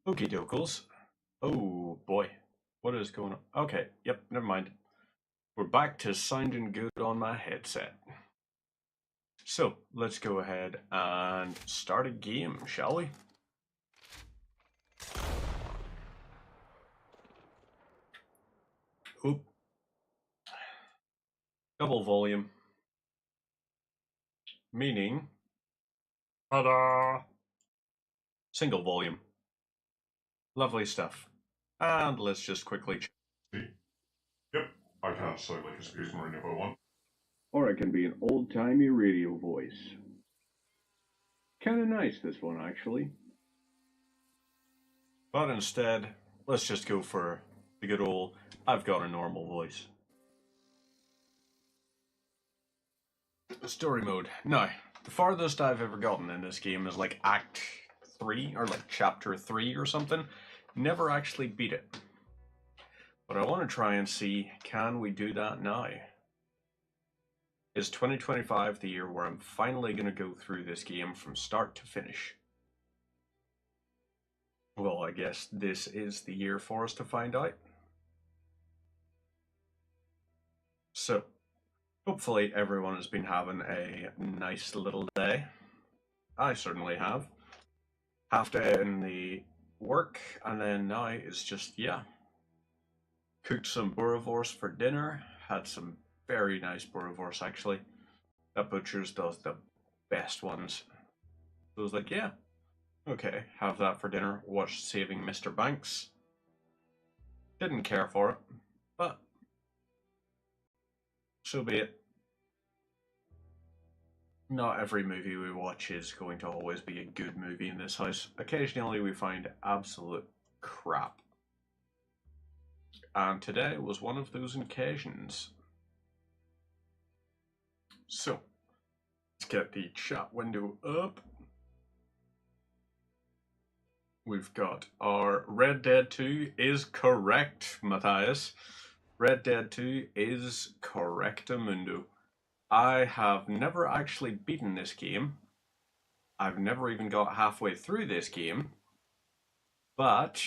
Okie dokes. Oh boy. What is going on? Okay, yep, never mind. We're back to sounding good on my headset. So, let's go ahead and start a game, shall we? Oop. Double volume. Meaning... Ta-da! Single volume. Lovely stuff. And let's just quickly... Yep, I can sound like a space marine if I want. Or it can be an old-timey radio voice. Kinda nice, this one, actually. But instead, let's just go for the good old, I've got a normal voice. Story mode. Now, the farthest I've ever gotten in this game is like Act 3, or like Chapter 3 or something. Never actually beat it. But I want to try and see, can we do that now? Is 2025 the year where I'm finally going to go through this game from start to finish? Well, I guess this is the year for us to find out. So, hopefully everyone has been having a nice little day. I certainly have. Half day in the work, and then now it's just, yeah. Cooked some boerewors for dinner. Had some very nice boerewors, actually. That butcher's does the best ones. So I was like, yeah, okay, have that for dinner. Watched Saving Mr. Banks. Didn't care for it, but so be it. Not every movie we watch is going to always be a good movie in this house. Occasionally we find absolute crap. And today was one of those occasions. So, let's get the chat window up. We've got our Red Dead 2 is correct, Matthias. Red Dead 2 is correctamundo. I have never actually beaten this game. I've never even got halfway through this game. But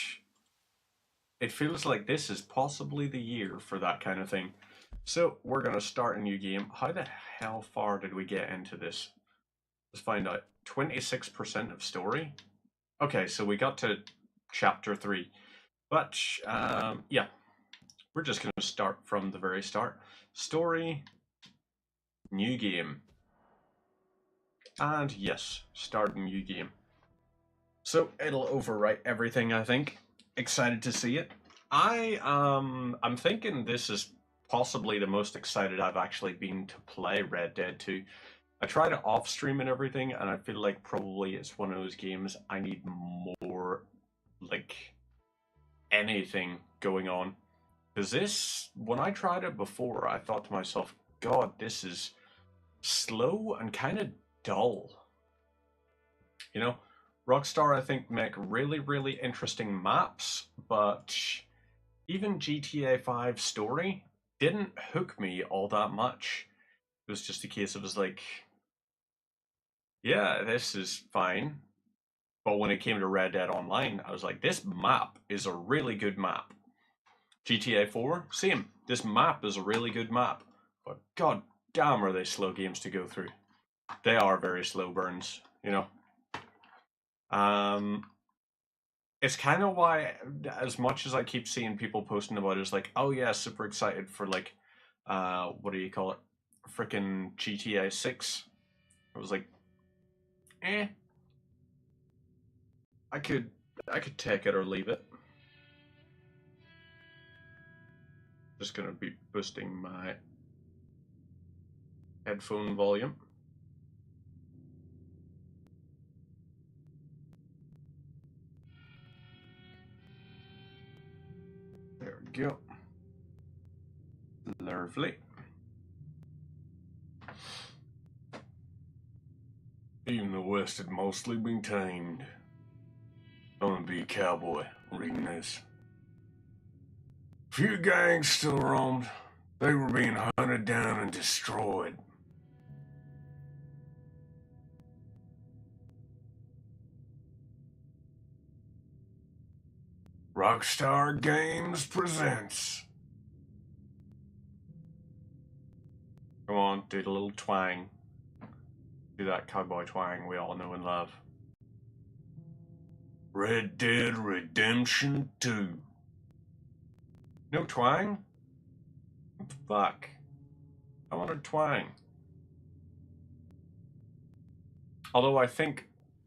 it feels like this is possibly the year for that kind of thing. So we're going to start a new game. How the hell far did we get into this? Let's find out. 26% of story? Okay, so we got to chapter 3. But, yeah. We're just going to start from the very start. Story, new game. And yes, start a new game. So it'll overwrite everything, I think. Excited to see it. I'm thinking this is possibly the most excited I've actually been to play Red Dead 2. I try to off stream and everything, and I feel like probably it's one of those games I need more, like, anything going on. Because this, when I tried it before, I thought to myself, God, this is slow and kind of dull. You know, Rockstar, I think, make really, really interesting maps, but even GTA 5 story didn't hook me all that much. It was just a case of, it was like, yeah, this is fine. But when it came to Red Dead Online, I was like, this map is a really good map. GTA 4, same. This map is a really good map. But god damn are they slow games to go through. They are very slow burns, you know. It's kind of why, as much as I keep seeing people posting about it, it's like, oh yeah, super excited for like, what do you call it? Frickin' GTA 6. I was like, eh. I could take it or leave it. Just gonna be boosting my headphone volume. There we go. Lovely. Even the West had mostly been tamed. I'm gonna be a cowboy reading this. Few gangs still roamed. They were being hunted down and destroyed. Rockstar Games presents. Come on, do the little twang. Do that cowboy twang we all know and love. Red Dead Redemption 2. No twang? Fuck. I want a twang. Although I think,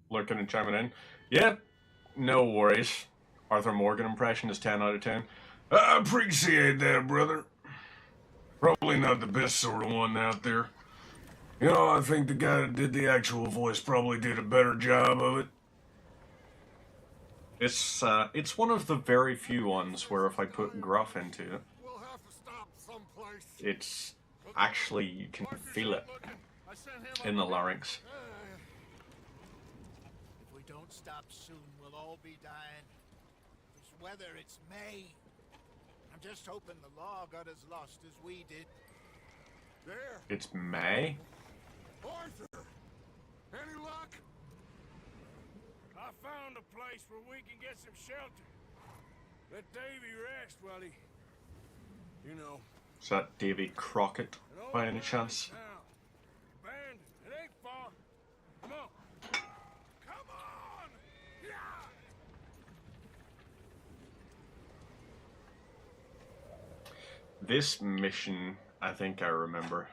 looking and chiming in, yeah, no worries. Arthur Morgan impression is 10 out of 10. I appreciate that, brother. Probably not the best sort of one out there. You know, I think the guy that did the actual voice probably did a better job of it. It's one of the very few ones where if I put gruff into it, it's actually, you can feel it in the larynx. If we don't stop soon, we'll all be dying. This weather, it's May. I'm just hoping the law got as lost as we did. There! It's May? Arthur! Any luck? I found a place where we can get some shelter. Let Davy rest while he... You know... Is that Davy Crockett, by any chance? Abandoned. It ain't far. Come on. Come on! Yeah! This mission, I think I remember.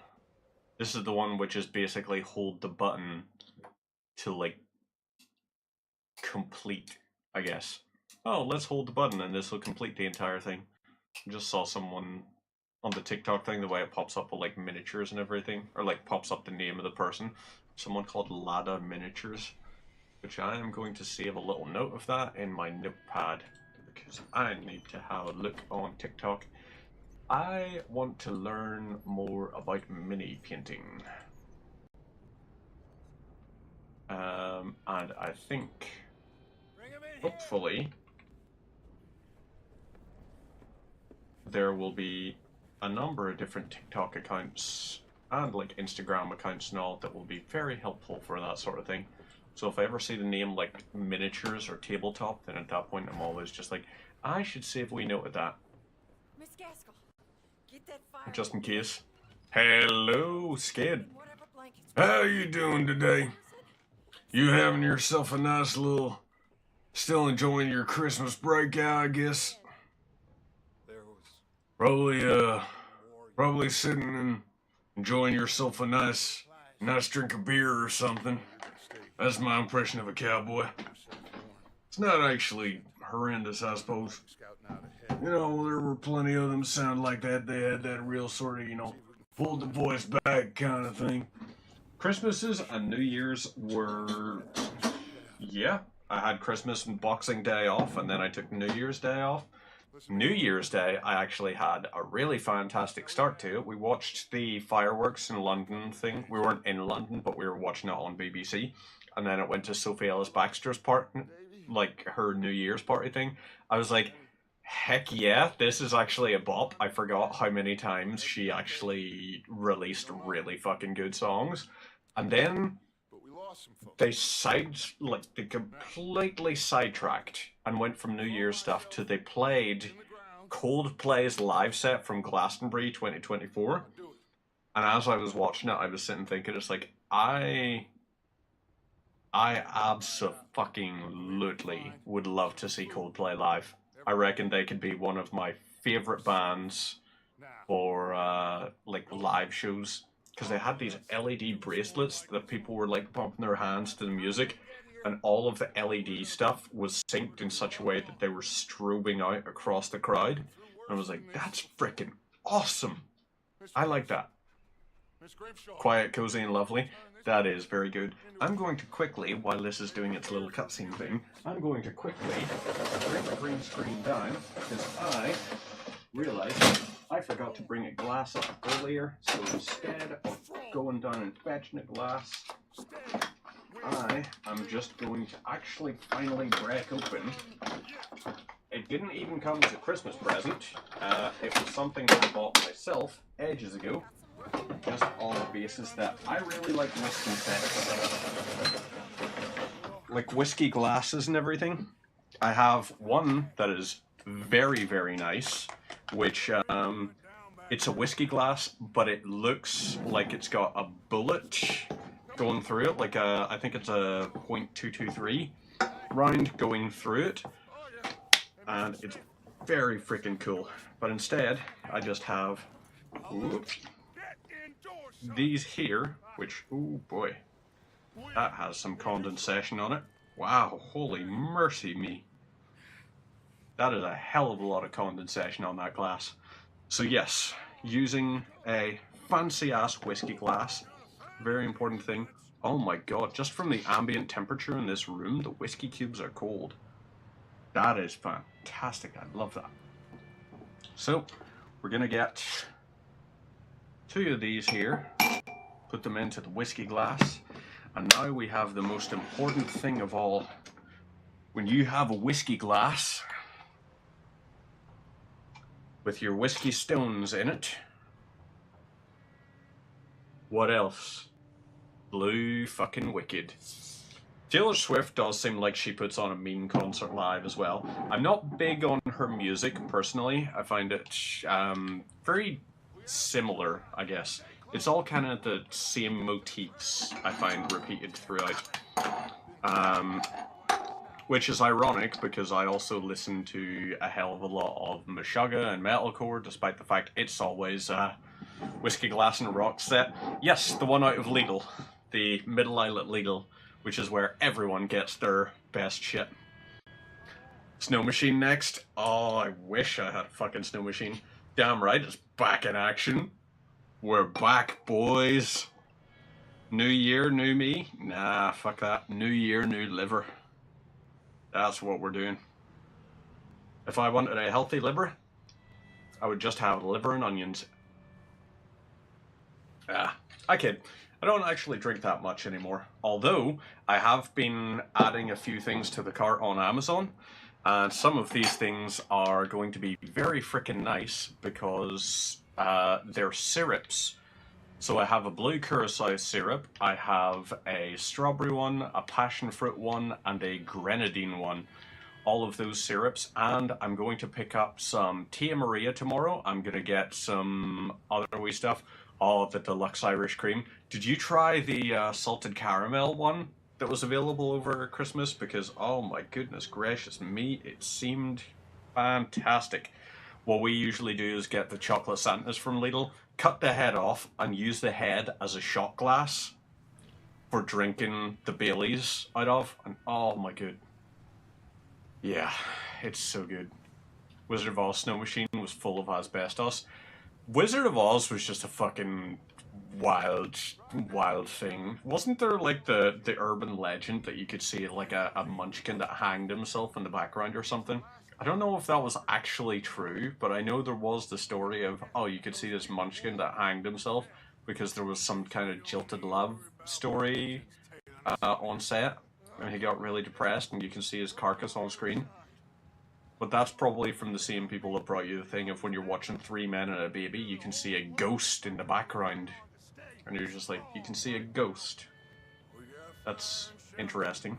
This is the one which is basically hold the button to, like, complete, I guess. Oh, let's hold the button and this will complete the entire thing. I just saw someone on the TikTok thing, the way it pops up with, like, miniatures and everything, or, like, pops up the name of the person. Someone called Lada Miniatures, which I am going to save a little note of that in my notepad, because I need to have a look on TikTok. I want to learn more about mini painting. And I think, hopefully, there will be a number of different TikTok accounts and like Instagram accounts and all that will be very helpful for that sort of thing. So if I ever see the name like miniatures or tabletop, then at that point I'm always just like, I should save a wee note of that. Miss Gaskell, get that fire. Just in case. Hello, Skid. Whatever blankets. How you doing today? You having yourself a nice little... Still enjoying your Christmas break out, I guess? There was... Probably sitting and enjoying yourself a nice drink of beer or something. That's my impression of a cowboy. It's not actually horrendous, I suppose. You know, there were plenty of them sound like that. They had that real sort of, you know, pulled the voice back kind of thing. Christmases and New Year's were... Yeah, I had Christmas and Boxing Day off, and then I took New Year's Day off. New Year's Day, I actually had a really fantastic start to it. We watched the fireworks in London thing. We weren't in London, but we were watching it on BBC. And then it went to Sophie Ellis Baxter's part, like her New Year's party thing. I was like, heck yeah, this is actually a bop. I forgot how many times she actually released really fucking good songs. And then they completely sidetracked and went from New Year's stuff to they played Coldplay's live set from Glastonbury 2024. And as I was watching it, I was sitting thinking, it's like, I abso-fucking-lutely would love to see Coldplay live. I reckon they could be one of my favorite bands for like live shows, because they had these LED bracelets that people were like pumping their hands to the music, and all of the LED stuff was synced in such a way that they were strobing out across the crowd. And I was like, that's freaking awesome. I like that. Quiet, cozy, and lovely. That is very good. I'm going to quickly, while this is doing its little cutscene thing, I'm going to quickly bring the green screen down, because I realized I forgot to bring a glass up earlier, so instead of going down and fetching a glass, I am just going to actually finally break open. It didn't even come as a Christmas present. It was something that I bought myself ages ago, just on the basis that I really like whiskey sets. Like whiskey glasses and everything. I have one that is very, very nice, which it's a whiskey glass, but it looks like it's got a bullet going through it, like I think it's a .223 round going through it, and it's very freaking cool. But instead, I just have these here, which, oh boy, that has some condensation on it. Wow, holy mercy me. That is a hell of a lot of condensation on that glass. So yes, using a fancy-ass whiskey glass, very important thing. Oh my god, just from the ambient temperature in this room, the whiskey cubes are cold. That is fantastic, I love that. So, we're gonna get 2 of these here, put them into the whiskey glass, and now we have the most important thing of all. When you have a whiskey glass with your whiskey stones in it, what else? Blue fucking wicked. Taylor Swift does seem like she puts on a mean concert live as well. I'm not big on her music personally. I find it very similar, I guess. It's all kind of the same motifs I find repeated throughout. Which is ironic because I also listen to a hell of a lot of Meshuggah and metalcore, despite the fact it's always Whiskey Glass and Rock set. Yes, the one out of Lidl, the middle aisle at Lidl, which is where everyone gets their best shit. Snow Machine next. Oh, I wish I had a fucking Snow Machine. Damn right, it's back in action. We're back, boys. New year, new me? Nah, fuck that. New year, new liver. That's what we're doing. If I wanted a healthy liver, I would just have liver and onions. I kid. I don't actually drink that much anymore. Although, I have been adding a few things to the cart on Amazon. And some of these things are going to be very freaking nice because they're syrups. So I have a blue curacao syrup, I have a strawberry one, a passion fruit one, and a grenadine one. All of those syrups, and I'm going to pick up some Tia Maria tomorrow. I'm going to get some other wee stuff. Oh, the deluxe Irish cream. Did you try the salted caramel one that was available over Christmas? Because, oh my goodness gracious me, it seemed fantastic. What we usually do is get the chocolate Santas from Lidl, cut the head off, and use the head as a shot glass for drinking the Baileys out of. And oh my god. Yeah, it's so good. Wizard of Oz Snow Machine was full of asbestos. Wizard of Oz was just a fucking wild thing. Wasn't there like the urban legend that you could see like a munchkin that hanged himself in the background or something? I don't know if that was actually true, but I know there was the story of, oh, you could see this munchkin that hanged himself because there was some kind of jilted love story on set, and he got really depressed, and you can see his carcass on screen. But that's probably from the same people that brought you the thing of when you're watching 3 Men and a Baby, you can see a ghost in the background. And you're just like, you can see a ghost. That's interesting.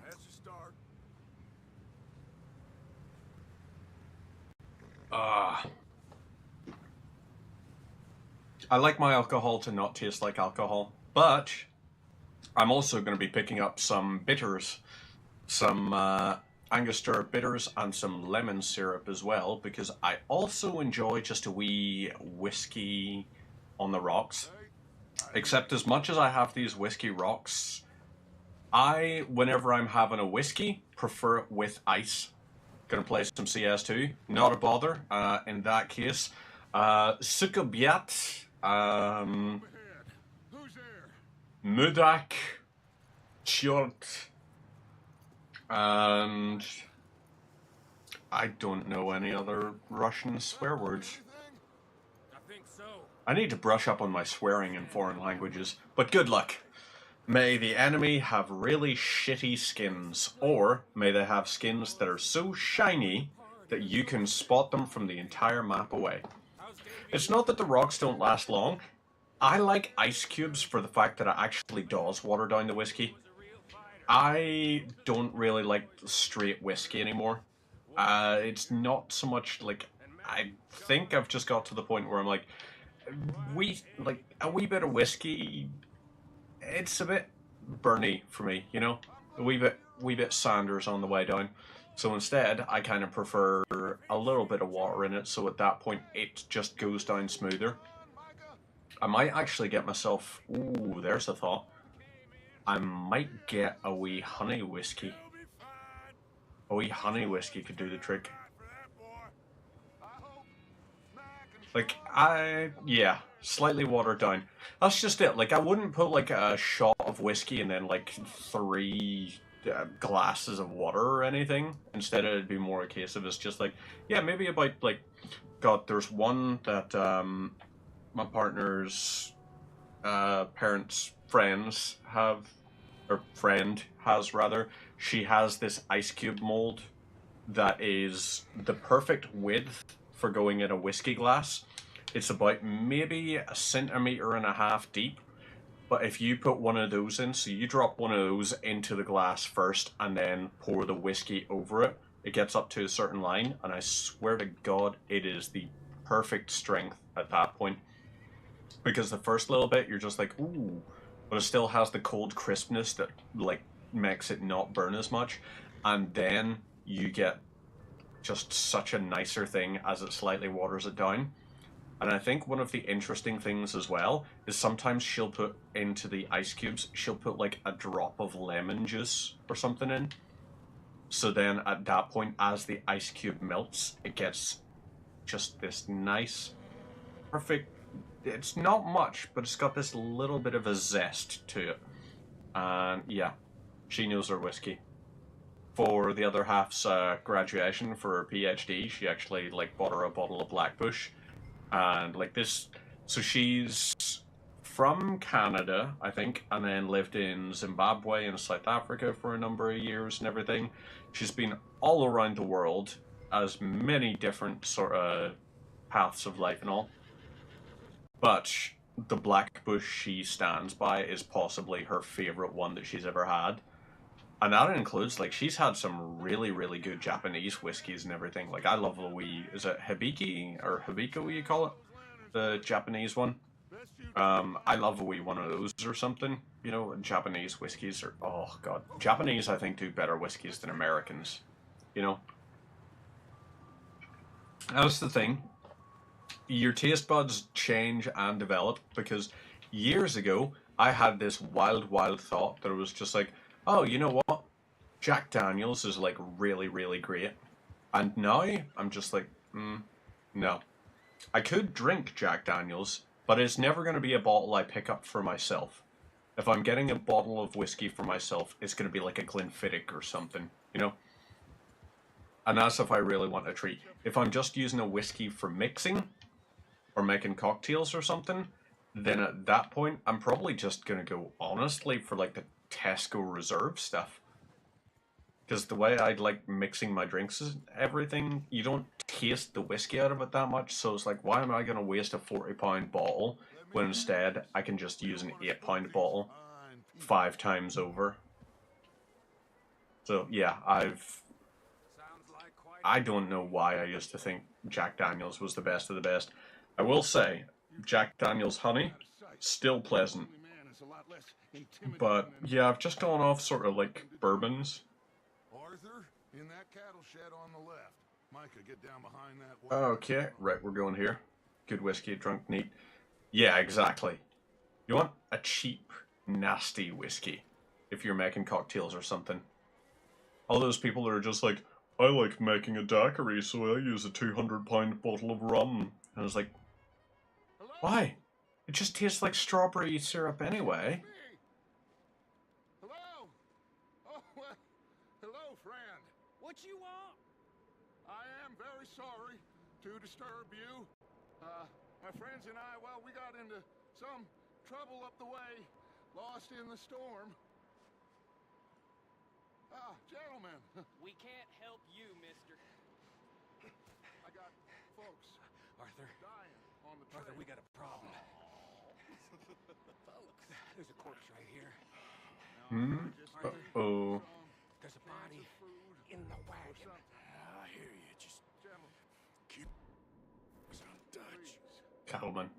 I like my alcohol to not taste like alcohol, but I'm also going to be picking up some bitters, some Angostura bitters and some lemon syrup as well, because I also enjoy just a wee whiskey on the rocks. Except as much as I have these whiskey rocks, whenever I'm having a whiskey, prefer it with ice. Gonna play some CS2, not a bother. In that case, Sukabiat, Mudak, Chort, and I don't know any other Russian swear words. I need to brush up on my swearing in foreign languages, but good luck. May the enemy have really shitty skins, or may they have skins that are so shiny that you can spot them from the entire map away. It's not that the rocks don't last long. I like ice cubes for the fact that it actually does water down the whiskey. I don't really like straight whiskey anymore. It's not so much like, I think I've just got to the point where I'm like, a wee bit of whiskey, it's a bit burny for me, you know? A wee bit Sanders on the way down. So instead, I kind of prefer a little bit of water in it, so at that point, it just goes down smoother. I might actually get myself, ooh, there's a thought. I might get a wee honey whiskey. A wee honey whiskey could do the trick. Like, yeah, slightly watered down. That's just it. Like, I wouldn't put, like, a shot of whiskey and then, like, 3 glasses of water or anything. Instead, it'd be more a case of it's just, like, yeah, maybe about, like, God, there's one that, my partner's, parents' friends have, or friend has, rather. She has this ice cube mold that is the perfect width for going in a whiskey glass. It's about maybe 1.5 centimeters deep, but if you put one of those in, so you drop one of those into the glass first and then pour the whiskey over it, it gets up to a certain line, and I swear to God, it is the perfect strength at that point. Because the first little bit, you're just like, ooh, but it still has the cold crispness that, like, makes it not burn as much, and then you get just such a nicer thing as it slightly waters it down. And I think one of the interesting things as well is sometimes she'll put into the ice cubes, she'll put like a drop of lemon juice or something in. So then at that point, as the ice cube melts, it gets just this nice, perfect, it's not much, but it's got this little bit of a zest to it. And yeah, she knows her whiskey. For the other half's graduation for her PhD, she actually like bought her a bottle of Blackbush, and like this. So she's from Canada, I think, and then lived in Zimbabwe and South Africa for a number of years and everything. She's been all around the world, as many different sort of paths of life and all. But the Blackbush she stands by is possibly her favorite one that she's ever had. And that includes, like, she's had some really, really good Japanese whiskeys and everything. Like, I love the wee, is it Hibiki, or Hibiko you call it? The Japanese one. I love a wee one of those or something. You know, Japanese whiskeys are, oh god. Japanese, I think, do better whiskeys than Americans. You know? That's the thing. Your taste buds change and develop, because years ago, I had this wild, wild thought that it was just like, oh, you know what? Jack Daniels is like really, really great. And now I'm just like, no. I could drink Jack Daniels, but it's never going to be a bottle I pick up for myself. If I'm getting a bottle of whiskey for myself, it's going to be like a Glenfiddich or something, you know? And that's if I really want a treat. If I'm just using a whiskey for mixing or making cocktails or something, then at that point, I'm probably just going to go, honestly, for like the Tesco Reserve stuff. Because the way I like mixing my drinks is everything, you don't taste the whiskey out of it that much, so it's like, why am I going to waste a £40 bottle when instead I can just use an £8 bottle 5 times over? So yeah, I don't know why I used to think Jack Daniels was the best of the best. I will say, Jack Daniels Honey, still pleasant. But yeah, I've just gone off sort of like bourbons. Arthur, in that cattle shed on the left. Micah, get down behind that wall. Okay, right, we're going here. Good whiskey, drunk neat. Yeah, exactly. You want a cheap, nasty whiskey if you're making cocktails or something. All those people that are just like, I like making a daiquiri, so I use a £200 bottle of rum. And I was like, why? It just tastes like strawberry syrup anyway. Hello? Oh, well, hello, friend. What you want? I am very sorry to disturb you. My friends and I, well, we got into some trouble up the way, lost in the storm. Gentlemen. We can't help you, mister. I got folks Arthur. dying on the trail. Arthur, we got a problem. Folks. There's a corpse right here. Uh-oh. There's a body in the wagon. Here. cattleman.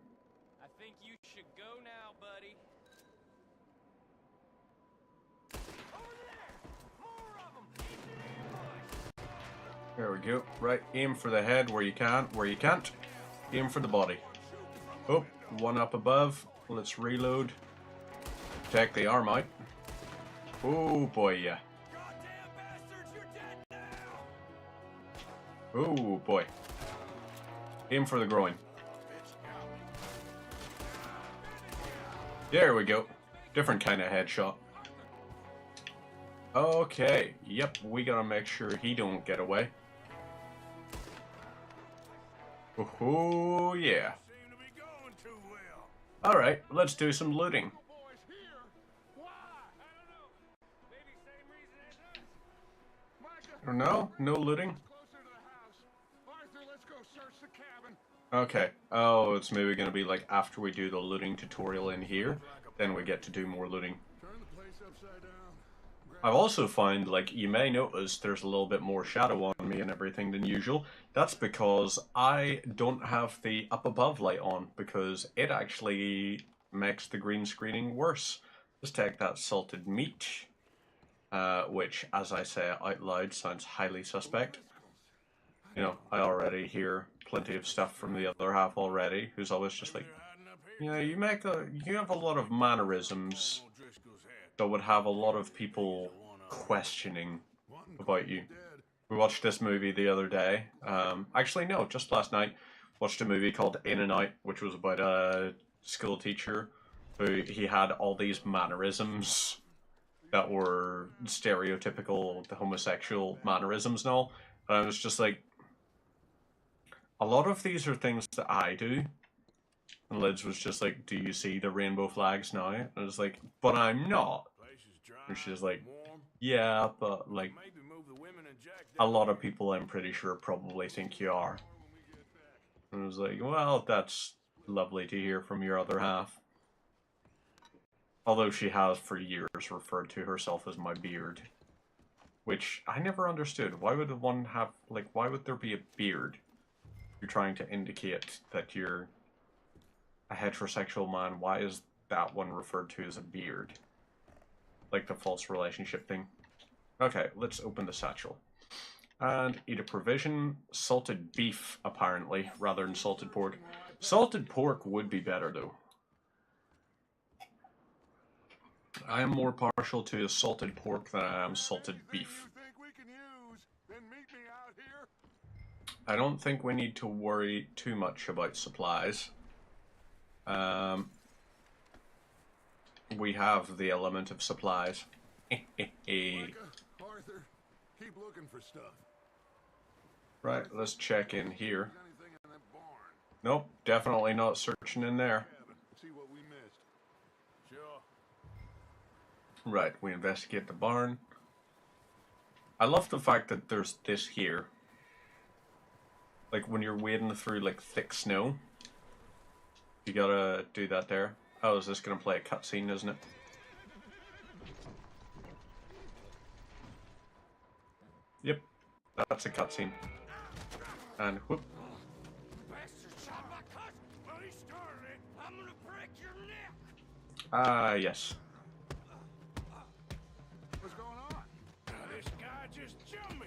I think you should go now, buddy. Over there! More of them! Instant ambush! There we go. Right, aim for the head where you can. Where you can't, aim for the body. Oh, one up above. Let's reload. Take the arm out. Oh boy, yeah. Goddamn bastards, you're dead now! Oh boy. Aim for the groin. There we go. Different kind of headshot. Okay. Yep, we gotta make sure he don't get away. Oh yeah. Seem to be going too well. Alright, let's do some looting. Boys here. Why? I don't know. Maybe same reason as us. Micah, I don't know. No looting. closer to the house. Arthur, let's go search the cabin. Okay. Oh, it's maybe gonna be like after we do the looting tutorial in here, then we get to do more looting. Turn the place upside down. I've also found, like, you may notice there's a little bit more shadow on me and everything than usual. That's because I don't have the up above light on, because it actually makes the green screening worse. Just take that salted meat, which, as I say out loud, sounds highly suspect. You know, I already hear plenty of stuff from the other half already, who's always just like, yeah, you have a lot of mannerisms that would have a lot of people questioning about you. We watched this movie the other day. Actually, no, just last night. Watched a movie called In and Out, which was about a school teacher who he had all these mannerisms that were stereotypical, the homosexual mannerisms and all. And I was just like, a lot of these are things that I do. And Liz was just like, do you see the rainbow flags now? And I was like, but I'm not. And she's like, yeah, but like, a lot of people I'm pretty sure probably think you are. And I was like, well, that's lovely to hear from your other half. Although she has for years referred to herself as my beard. Which I never understood. Why would one have, like, why would there be a beard? You're trying to indicate that you're a heterosexual man. Why is that one referred to as a beard? Like the false relationship thing. Okay, let's open the satchel. And eat a provision. Salted beef, apparently, rather than salted pork. Salted pork would be better, though. I am more partial to salted pork than I am salted beef. I don't think we need to worry too much about supplies. We have the element of supplies. Arthur, keep looking for stuff. Right, let's check in here. Anything in that barn? Nope, definitely not searching in there. See what we missed. Sure. Right, we investigate the barn. I love the fact that there's this here. Like when you're wading through like thick snow. You gotta do that there. Oh, is this gonna play a cutscene, isn't it? Yep, that's a cutscene. And whoop. Bastard shot my cousin! Well, he started it! I'm gonna break your neck! Ah, yes. What's going on? This guy just jumped me!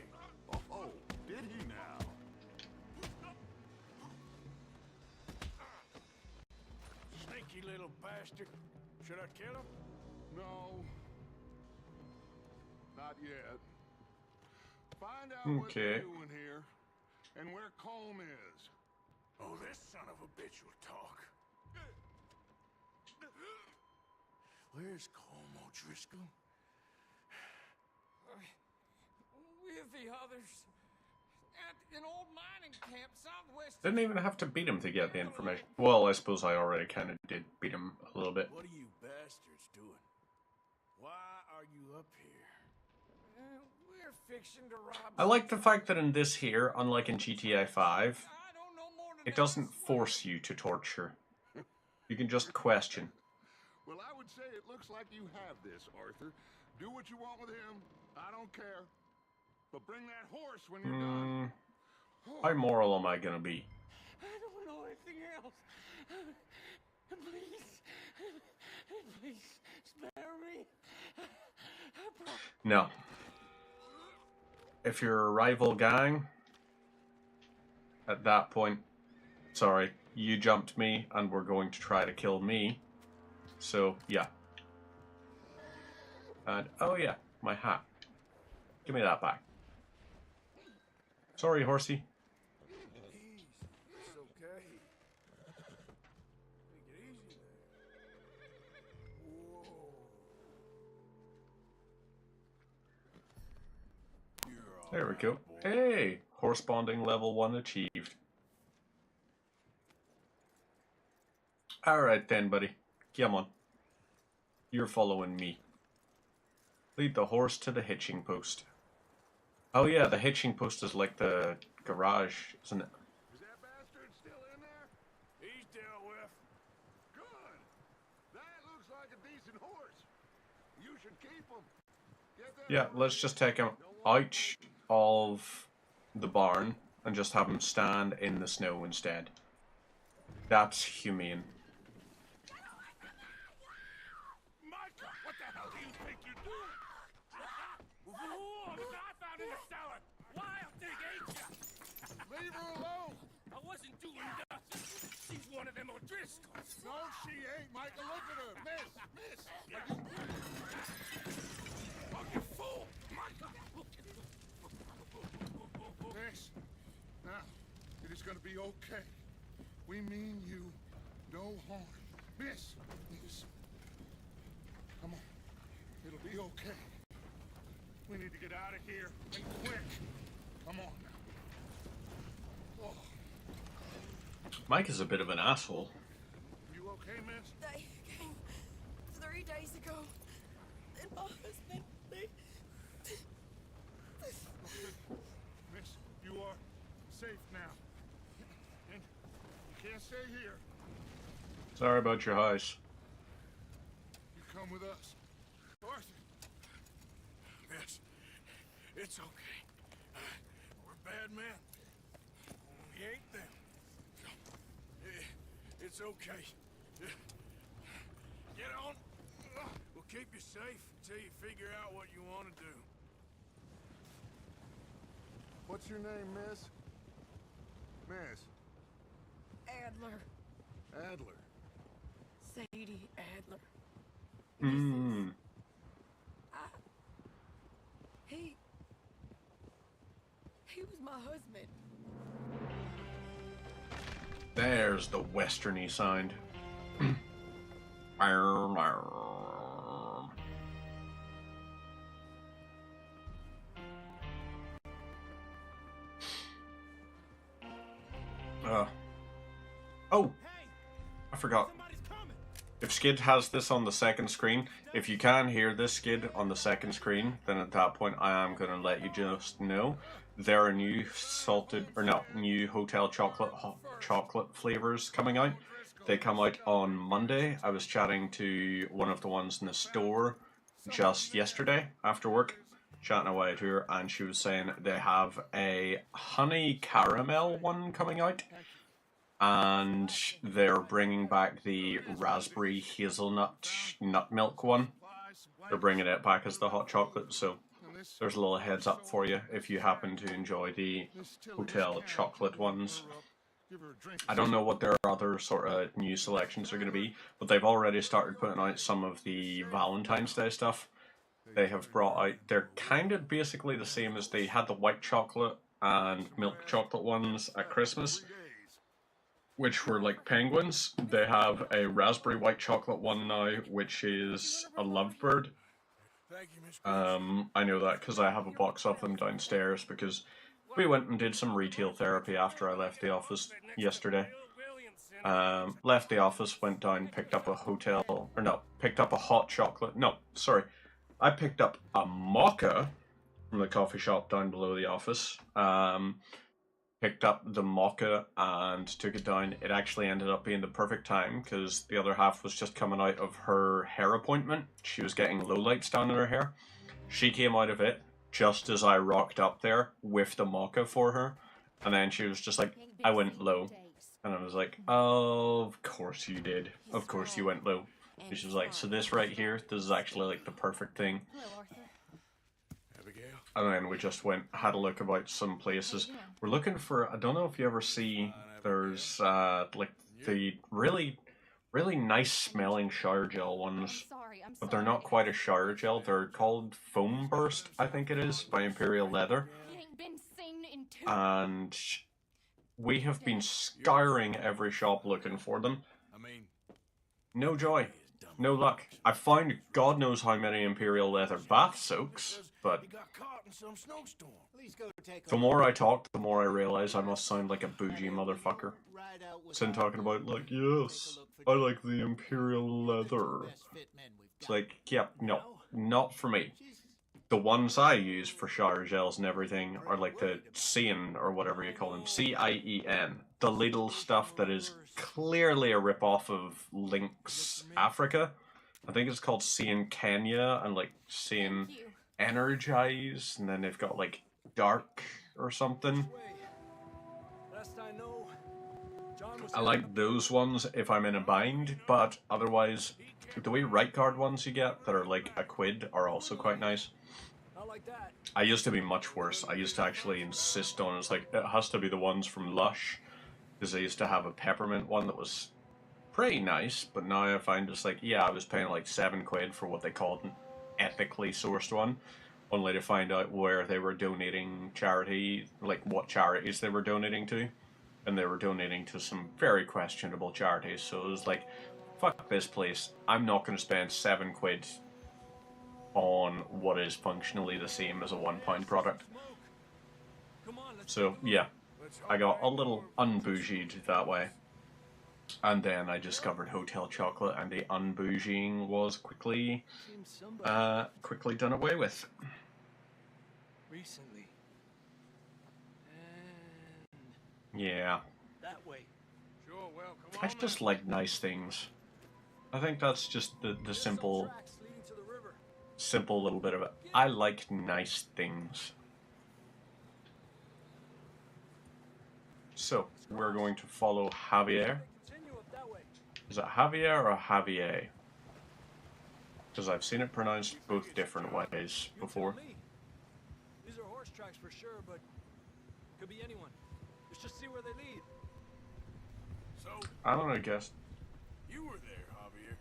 Oh, did he now? Sneaky little bastard. Should I kill him? No. Not yet. Find out what Okay. they're doing here and where Colm is. Oh, this son of a bitch will talk. Where's Colm O'Driscoll? With the others. At an old mining camp southwest. Didn't even have to beat him to get the information. Well, I suppose I already kind of did beat him a little bit. What are you bastards doing? Why are you up here? We're fixing to rob. I like the fact that in this here, unlike in GTA 5, I don't know more than it doesn't force you to torture. You can just question. Well, I would say it looks like you have this, Arthur. Do what you want with him. I don't care. But bring that horse when you're done. How moral am I gonna be? I don't know anything else. No. If you're a rival gang, at that point, sorry, you jumped me and were going to try to kill me. So, yeah. And, oh yeah, my hat. Give me that back. Sorry, horsey. Ease. It's okay. Take it easy there. Whoa. You're all There we right, go. boy. Hey! Horse bonding level 1 achieved. Alright then, buddy. Come on. You're following me. Lead the horse to the hitching post. Oh yeah, the hitching post is like the garage, isn't it? Is that bastard still in there? He's dealt with. Good. That looks like a decent horse. You should keep him. Get that Yeah, over let's here. just take him out of the barn and just have him stand in the snow instead. That's humane. Micah, what the hell do you think you're doing? Whoa, the guy found in the cellar. Wild thing, ain't ya? Leave her alone. I wasn't doing nothing. She's one of them O'Driscolls. No, she ain't, Micah. Look at her. Miss. Fucking fool! Micah! Miss. Now, it is gonna be okay. We mean you no harm. Miss. Come on. It'll be okay. We need to get out of here, and quick. Come on now. Oh, Mike is a bit of an asshole. you okay, miss? They came 3 days ago. And my husband, they... Miss, you are safe now. And you can't stay here. Sorry about your house. You come with us. Arthur. Miss, it's okay. We're bad men. We ain't them. It's okay. Get on. We'll keep you safe until you figure out what you want to do. What's your name, miss? Miss. Adler. Adler. Sadie Adler. Hmm. He was my husband. There's the westerny sound. Oh, I forgot. Somebody's coming. If Skid has this on the second screen, if you can hear this Skid on the second screen, then at that point I am going to let you just know there are new new hotel chocolate flavors coming out. They come out on Monday. I was chatting to one of the ones in the store just yesterday after work, chatting away to her, and she was saying they have a honey caramel one coming out, and they're bringing back the raspberry hazelnut nut milk one. They're bringing it back as the hot chocolate, so there's a little heads up for you if you happen to enjoy the hotel chocolate ones. I don't know what their other sort of new selections are going to be, but they've already started putting out some of the Valentine's Day stuff. They have brought out, they're kind of basically the same as they had the white chocolate and milk chocolate ones at Christmas, which were like penguins. They have a raspberry white chocolate one now, which is a lovebird. Thank you, Miss I know that because I have a box of them downstairs because we went and did some retail therapy after I left the office yesterday. Left the office, went down, picked up a picked up a hot chocolate. No, sorry. I picked up a mocha from the coffee shop down below the office. Picked up the mocha and took it down. It actually ended up being the perfect time because the other half was just coming out of her hair appointment. She was getting lowlights down in her hair. She came out of it just as I rocked up there with the mocha for her. And then she was just like, I went low. And I was like, oh, of course you did. Of course you went low. And she was like, so this right here, this is actually like the perfect thing. and then we just went, had a look about some places. We're looking for, I don't know if you ever see, there's like the really nice smelling shower gel ones, but they're not quite a shower gel. They're called Foam Burst, I think it is, by Imperial Leather. And we have been scouring every shop looking for them. No joy. No luck. I found God knows how many Imperial Leather bath soaks, but the more I talk, the more I realize I must sound like a bougie motherfucker. Sin talking about, like, yes, I like the Imperial Leather. It's like, yeah, no, not for me. The ones I use for shower gels and everything are like the Cien, or whatever you call them, Cien. The little stuff that is clearly a rip-off of Lynx Africa. I think it's called Cien Kenya and like Cien Energize, and then they've got like Dark or something. I like those ones if I'm in a bind, but otherwise, the wee right guard ones you get that are like a quid are also quite nice. I used to be much worse. I used to actually insist on it's like, it has to be the ones from Lush, because I used to have a peppermint one that was pretty nice, but now I find it's like, yeah, I was paying like 7 quid for what they called an ethically sourced one, only to find out where they were donating charity, like what charities they were donating to, and they were donating to some very questionable charities. So it was like, fuck this place, I'm not going to spend 7 quid on what is functionally the same as a £1 product. So yeah, I got a little unbougieed that way. And then I discovered hotel chocolate, and the unbougieing was quickly done away with. Recently. Yeah. That way. Sure, well, come I on just then. like nice things. I think that's just the simple little bit of it. I like nice things. So, we're going to follow Javier. Is it Javier or Javier? Because I've seen it pronounced both different ways before. These are horse tracks for sure, but could be anyone. Let's just see where they lead. So, I don't know, I guess. you were there, Javier.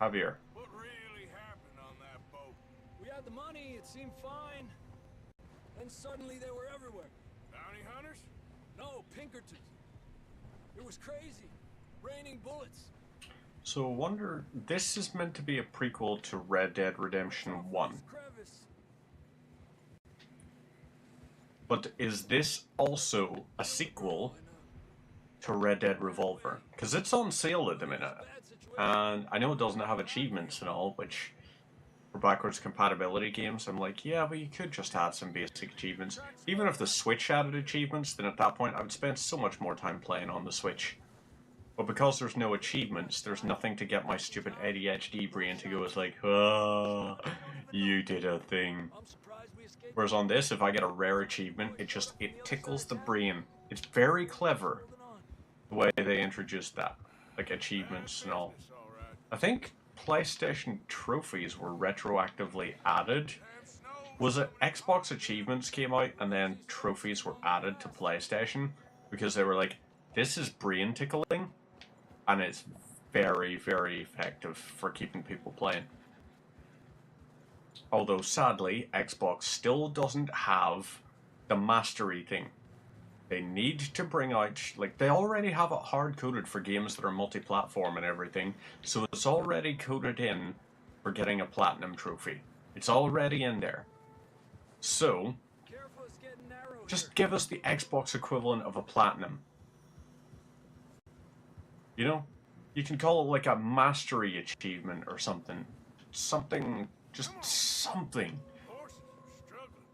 Javier. What really happened on that boat? We had the money, it seemed fine. Then suddenly they were everywhere. Bounty hunters? No, Pinkertons. It was crazy. Raining bullets. So I wonder, this is meant to be a prequel to Red Dead Redemption 1. But is this also a sequel to Red Dead Revolver? Because it's on sale at the minute. And I know it doesn't have achievements and all, which for backwards compatibility games, I'm like, yeah, but you could just add some basic achievements. Even if the Switch added achievements, then at that point I would spend so much more time playing on the Switch. But because there's no achievements, there's nothing to get my stupid ADHD brain to go, it's like, oh, you did a thing. Whereas on this, if I get a rare achievement, it tickles the brain. It's very clever, the way they introduced that. Like, achievements and all. I think PlayStation trophies were retroactively added. Was it Xbox achievements came out and then trophies were added to PlayStation? Because they were like, this is brain tickling, and it's very, very effective for keeping people playing. Although, sadly, Xbox still doesn't have the mastery thing. They need to bring out, like, they already have it hard-coded for games that are multi-platform and everything, so it's already coded in for getting a platinum trophy. It's already in there. So, just give us the Xbox equivalent of a platinum. You know? You can call it like a mastery achievement or something. Something, just something.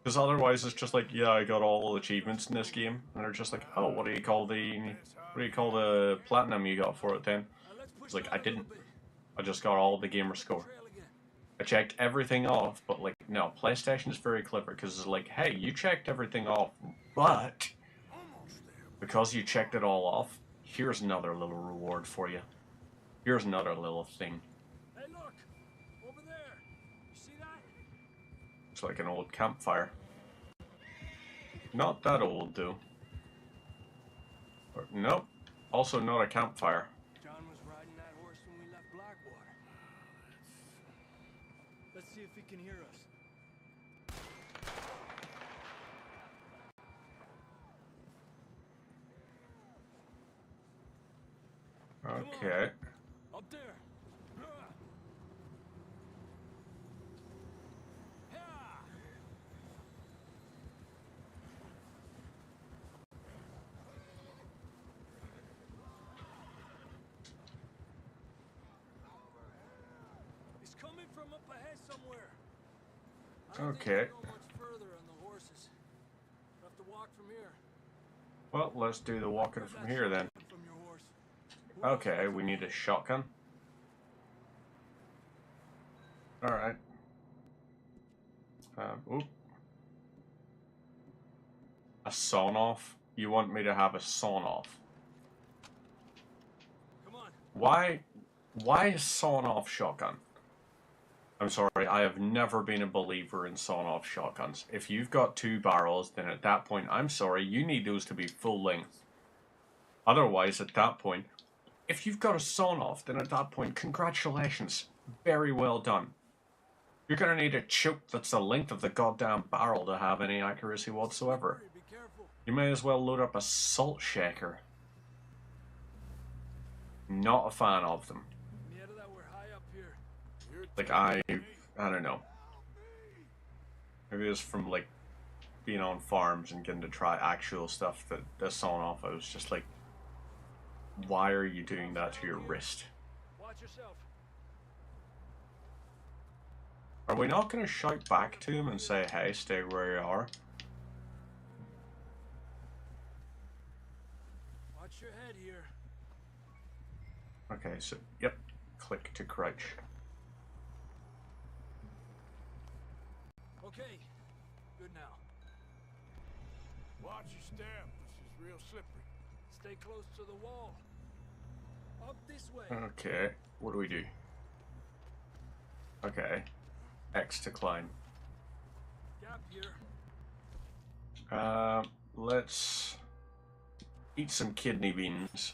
Because otherwise it's just like, yeah, I got all the achievements in this game. And they're just like, oh, what do you call the platinum you got for it then? It's like, I didn't. I just got all the gamer score. I checked everything off, but like, no, PlayStation is very clever because it's like, hey, you checked everything off, but because you checked it all off, here's another little reward for you. Here's another little thing. Hey, look! Over there! You see that? It's like an old campfire. Not that old, though. Or, nope. Also not a campfire. John was riding that horse when we left Blackwater. Let's see if he can hear us. Okay. Up there. He's coming from up ahead somewhere. I don't think we Okay. go much further on the horses. We'll have to walk from here. Well, let's do the walking Grab from that here then. shotgun from your horse. Who else Okay, wants we it? need a shotgun. Alright. Oop. A sawn-off? You want me to have a sawn-off? Come on. Why a sawn-off shotgun? I'm sorry, I have never been a believer in sawn-off shotguns. If you've got 2 barrels, then at that point, I'm sorry, you need those to be full length. Otherwise, at that point, if you've got a sawn-off, then at that point, congratulations. Very well done. You're gonna need a choke that's the length of the goddamn barrel to have any accuracy whatsoever. Hurry, be careful. You may as well load up a salt shaker. Not a fan of them. Near that we're high up here. Like, I don't know. Maybe it's from, like, being on farms and getting to try actual stuff that they're sawing off. I was just like, why are you doing that to your wrist? Watch yourself. Are we not going to shout back to him and say, hey, stay where you are? Watch your head here. Okay, so, yep. Click to crouch. Okay. Good now. Watch your step. This is real slippery. Stay close to the wall. Up this way. Okay, what do we do? Okay. X to climb. Gap here. Let's eat some kidney beans.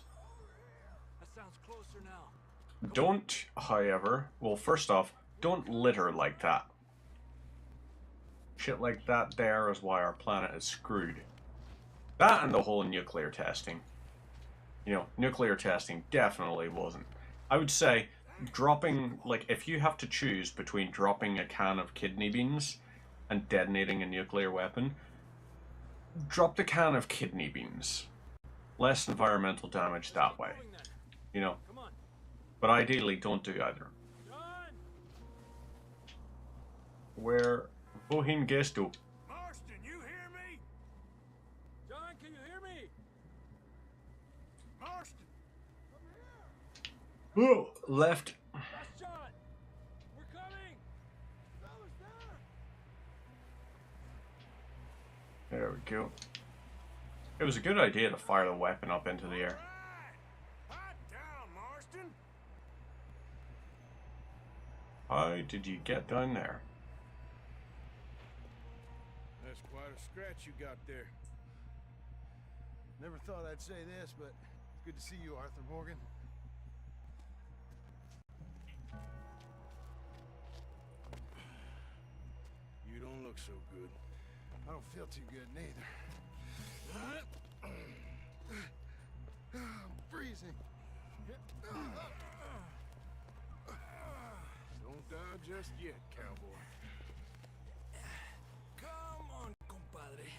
That sounds closer now. Don't, however, well, first off, don't litter like that. Shit like that there is why our planet is screwed. That and the whole nuclear testing. You know, nuclear testing definitely wasn't. I would say dropping, like, if you have to choose between dropping a can of kidney beans and detonating a nuclear weapon, drop the can of kidney beans. Less environmental damage that way. Going then. You know, Come on. but ideally don't do either. John! Where wohin gehst du? Marston, you hear me? John, can you hear me? Marston! Oh, left. Last shot! We're coming! Fellas there! There we go. It was a good idea to fire the weapon up into the air. Right. Pipe down, Marston. How did you get down there? That's quite a scratch you got there. Never thought I'd say this, but it's good to see you, Arthur Morgan. You don't look so good. I don't feel too good neither. I'm freezing. Don't die just yet, cowboy. Come on, compadre.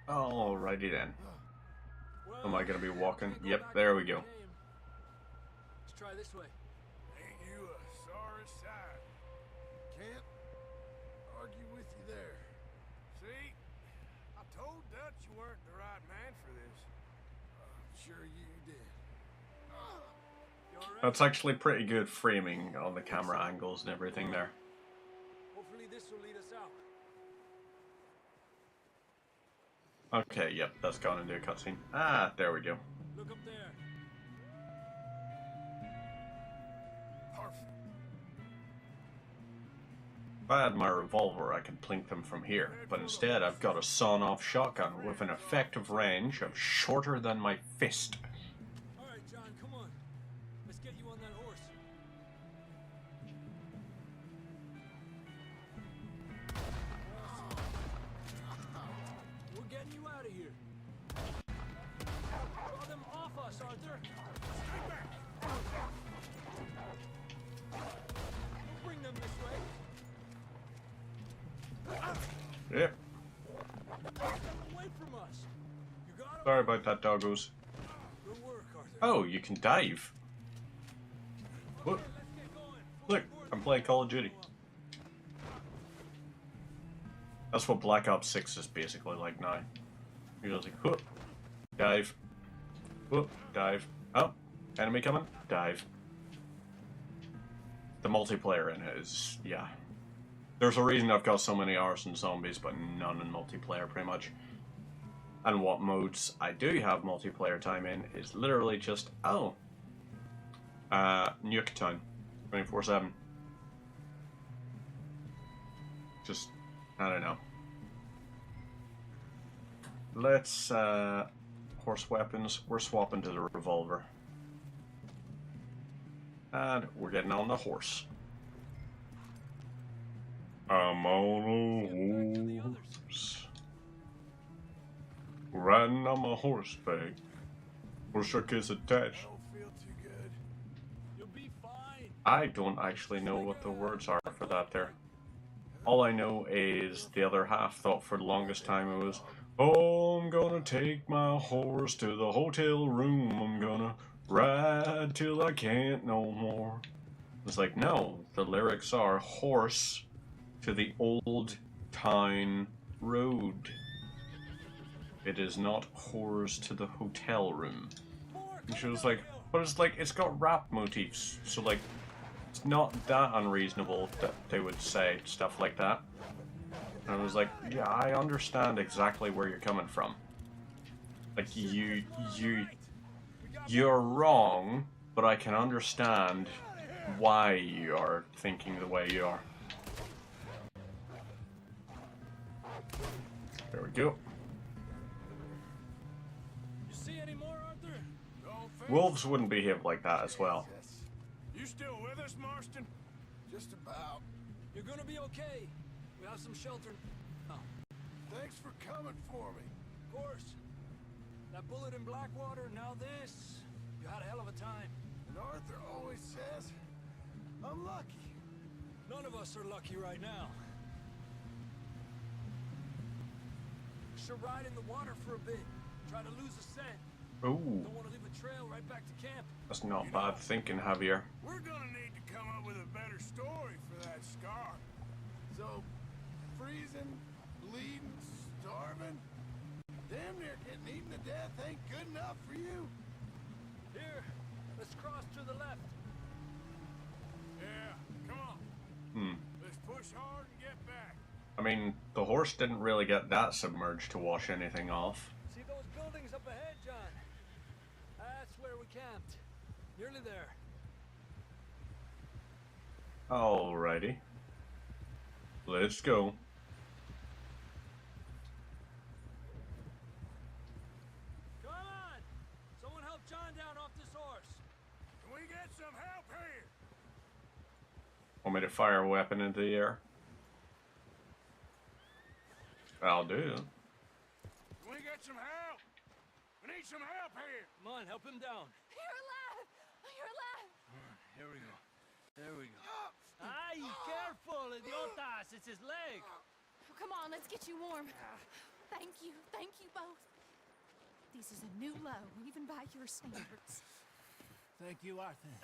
Alrighty then. Well, Am I gonna be walking? we go Yep, back there to we the go. game. Let's try this way. Ain't you a sorry sight? Can't argue with you there. See? I told Dutch you weren't the right man for this. Sure you did. You all right? That's actually pretty good framing on the camera angles and everything there. Hopefully this will lead us out. Okay, yep, that's gone into a cutscene. Ah, there we go. Look up there. Perfect. I had my revolver, I could plink them from here, but instead I've got a sawn-off shotgun with an effective range of shorter than my fist. Alright, John, come on. Let's get you on that horse. We're getting you out of here. Draw them off us, Arthur. Stay back. We'll bring them this way. Yep. Get them away from us. You got 'em? Sorry about that, doggos. Good work, Arthur. Oh, you can dive. Look, Okay, let's get going. look, I'm playing Call of Duty. That's what Black Ops 6 is basically like now. You're just like, whoop, dive, whoop, dive. Oh, enemy coming, dive. The multiplayer in it is, yeah. There's a reason I've got so many hours in zombies, but none in multiplayer, pretty much. And what modes I do have multiplayer time in is literally just, oh, Nuke Town, 24/7. Just, I don't know. Let's, horse weapons, we're swapping to the revolver. And we're getting on the horse. I'm on a horse. Riding on my horseback. Horseback is attached. Don't feel too good. You'll be fine. I don't actually know what the words are for that there. All I know is the other half thought for the longest time it was, oh, I'm gonna take my horse to the hotel room. I'm gonna ride till I can't no more. It's like, no, the lyrics are horse to the old town road. It is not horse to the hotel room. And she was like, but it's like, it's got rap motifs, so like, it's not that unreasonable that they would say stuff like that. And I was like, yeah, I understand exactly where you're coming from. Like, you're wrong, but I can understand why you are thinking the way you are. There we go. You see any more, Arthur? Wolves wouldn't behave like that as well. You still with us, Marston? Just about. You're gonna be okay. We have some shelter. Oh, Thanks for coming for me. of course. That bullet in Blackwater, now this. You had a hell of a time. And Arthur always says, I'm lucky. None of us are lucky right now. Should ride in the water for a bit. Try to lose a scent. Ooh, Don't want to leave a trail right back to camp. that's not bad thinking, Javier. We're gonna need to come up with a better story for that scar. So, freezing, bleeding, starving, damn near getting eaten to death ain't good enough for you. Here, let's cross to the left. Yeah, come on. Hmm. Let's push hard and get back. I mean, the horse didn't really get that submerged to wash anything off. See those buildings up ahead, John? That's where we camped. Nearly there. Alrighty. Let's go. Come on! Someone help John down off this horse. Can we get some help here? Want me to fire a weapon into the air? I'll do. Can we get some help? We need some help here. Come on, help him down. You're alive! You're alive! Here we go. There we go. Ay, careful, idiotas! It's his leg. Oh, come on, let's get you warm. Thank you both. This is a new low, even by your standards. Thank you, Arthur.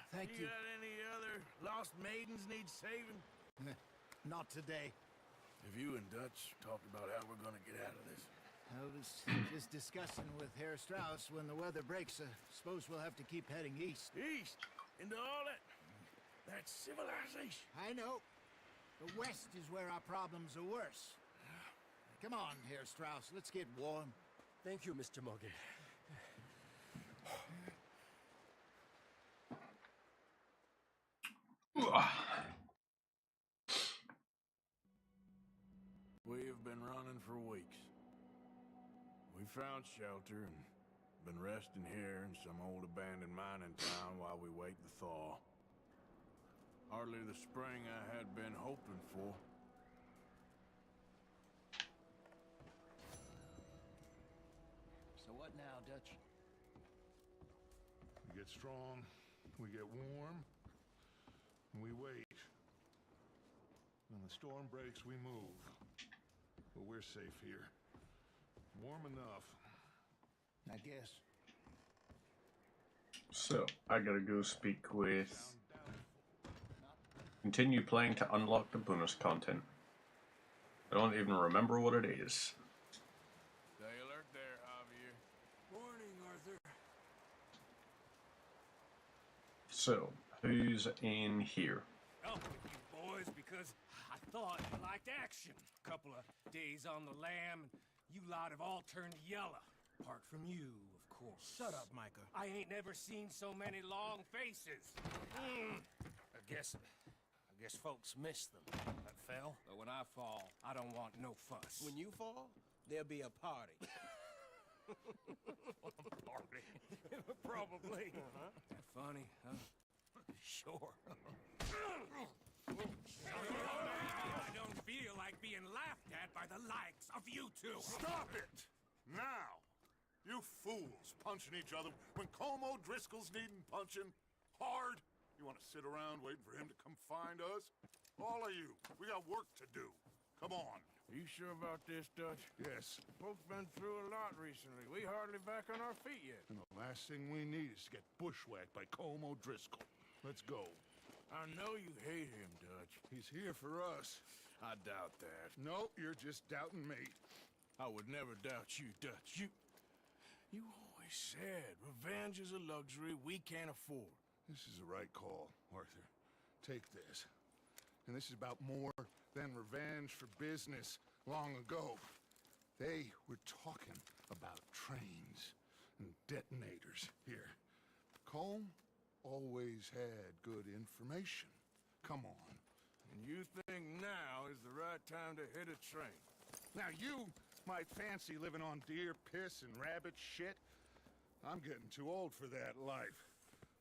Thank you. got any other lost maidens need saving? Not today. Have you and Dutch talked about how we're gonna get out of this? I was just discussing with Herr Strauss when the weather breaks. Suppose we'll have to keep heading east. East? Into all that civilization. I know. The west is where our problems are worse. Come on, Herr Strauss. Let's get warm. Thank you, Mr. Morgan. running for weeks. We found shelter and been resting here in some old abandoned mining town while we wait the thaw. Hardly the spring I had been hoping for. So what now, Dutch? We get strong, we get warm, and we wait. When the storm breaks, we move. But we're safe here. Warm enough. I guess. So, I gotta go speak with... Continue playing to unlock the bonus content. I don't even remember what it is. Stay alert there, Javier. Morning, Arthur. So, who's in here? Oh, with you boys, because I thought you liked action. A couple of days on the lam, and you lot have all turned yellow. Apart from you, of course. Shut up, Micah. I ain't never seen so many long faces. I guess folks miss them. That fell. But when I fall, I don't want no fuss. When you fall, there'll be a party. Party? Probably. That funny, huh? Sure. I don't feel like being laughed at by the likes of you two. Stop it! Now! You fools punching each other when Como Driscoll's needing punching hard. You want to sit around waiting for him to come find us? All of you, we got work to do. Come on. Are you sure about this, Dutch? Yes. Folks been through a lot recently. We hardly back on our feet yet. And the last thing we need is to get bushwhacked by Como Driscoll. Let's go. I know you hate him, Dutch. He's here for us. I doubt that. No, you're just doubting me. I would never doubt you, Dutch. You always said revenge is a luxury we can't afford. This is the right call, Arthur. Take this. And this is about more than revenge for business long ago. They were talking about trains and detonators here. Colm always had good information. Come on. And you think now is the right time to hit a train? Now you might fancy living on deer piss and rabbit shit. I'm getting too old for that life.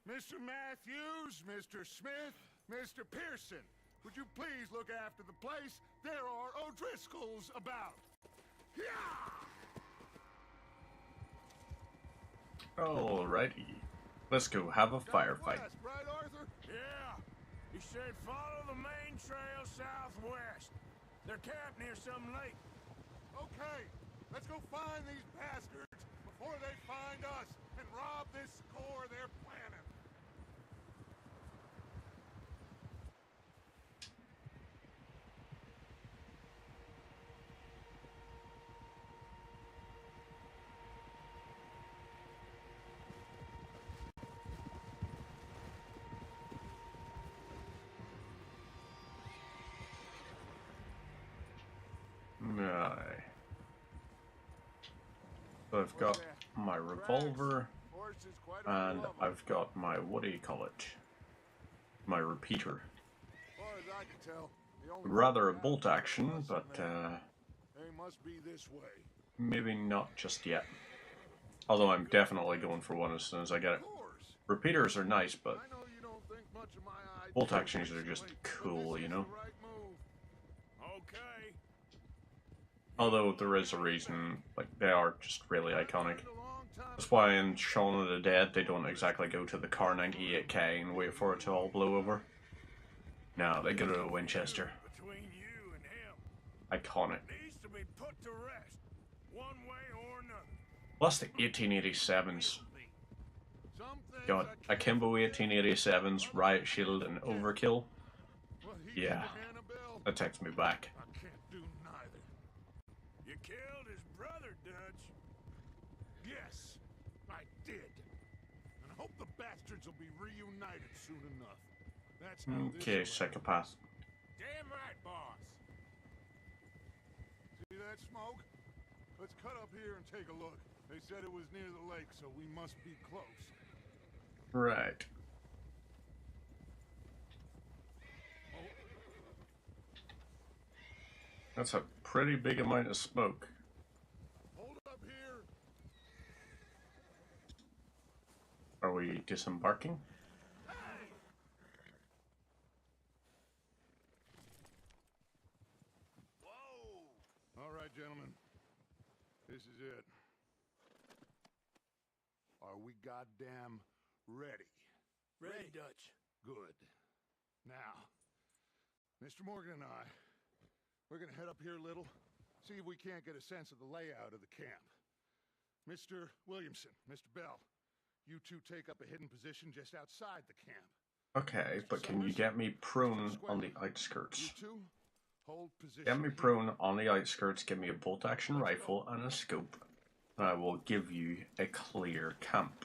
Mr. Matthews, Mr. Smith, Mr. Pearson, would you please look after the place? There are O'Driscolls about. Yeah! Alrighty. Let's go have a firefight. West, right, Arthur? Yeah. He said follow the main trail southwest. They're camped near some lake. Okay, let's go find these bastards before they find us and rob this score they're planning. Aye. So I've got my revolver, and I've got my, what do you call it? My repeater. As far as I can tell, the only Rather a bolt action, but they must be this way. maybe not just yet. Although I'm definitely going for one as soon as I get it. Of course. Repeaters are nice, but I know you don't think much of my ideas, bolt actions are just but this cool, is you know? the right move. Okay. Although there is a reason, like, they are just really iconic. That's why in Shaun of the Dead they don't exactly go to the Car 98K and wait for it to all blow over. No, they go to a Winchester. Between you and him Iconic. needs to be put to rest, one way or another. Plus the 1887s. Some things God, I Akimbo 1887s, Riot Shield, and Overkill. well, he Yeah, gave the man a bill. that takes me back. I can't do neither. You killed his brother, Dutch. Yes, I did. And I hope the bastards will be reunited soon enough. That's how this Okay, will end. psychopath. Damn right, boss. See that smoke? Let's cut up here and take a look. They said it was near the lake, so we must be close. Right. That's a pretty big amount of smoke. Hold up here. Are we disembarking? Whoa! All right, gentlemen. This is it. Are we goddamn ready? Ready, Dutch. Good. Now, Mr. Morgan and I, we're gonna head up here a little, see if we can't get a sense of the layout of the camp. Mr. Williamson, Mr. Bell, you two take up a hidden position just outside the camp. Okay, but can you get me prone on the outskirts? You two, hold position. Get me prone on the outskirts, give me a bolt-action rifle and a scope, and I will give you a clear camp.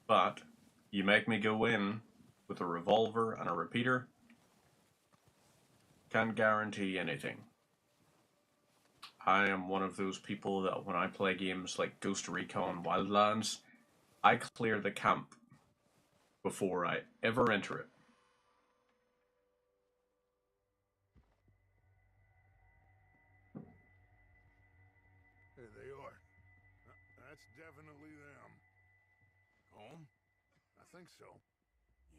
But you make me go in with a revolver and a repeater, can't guarantee anything. I am one of those people that when I play games like Ghost Recon Wildlands, I clear the camp before I ever enter it. There they are. That's definitely them. Home? I think so.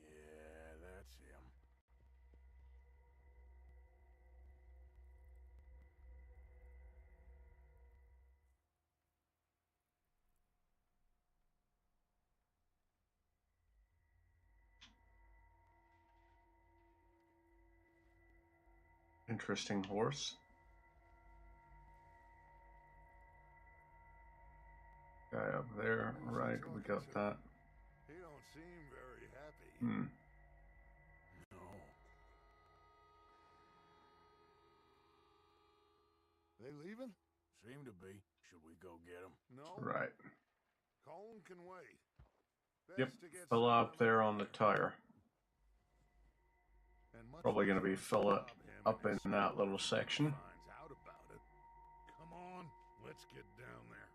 Yeah, that's him. Interesting horse. Guy up there, right, we got that. He don't seem very happy. No. They leaving? Seem to be. Should we go get him? No. Right. Colin can wait. Yep, Best to get fella some up there on the tire. And much Probably gonna be less fella rob him up and in his that squad little section. finds out about it. Come on, let's get down there.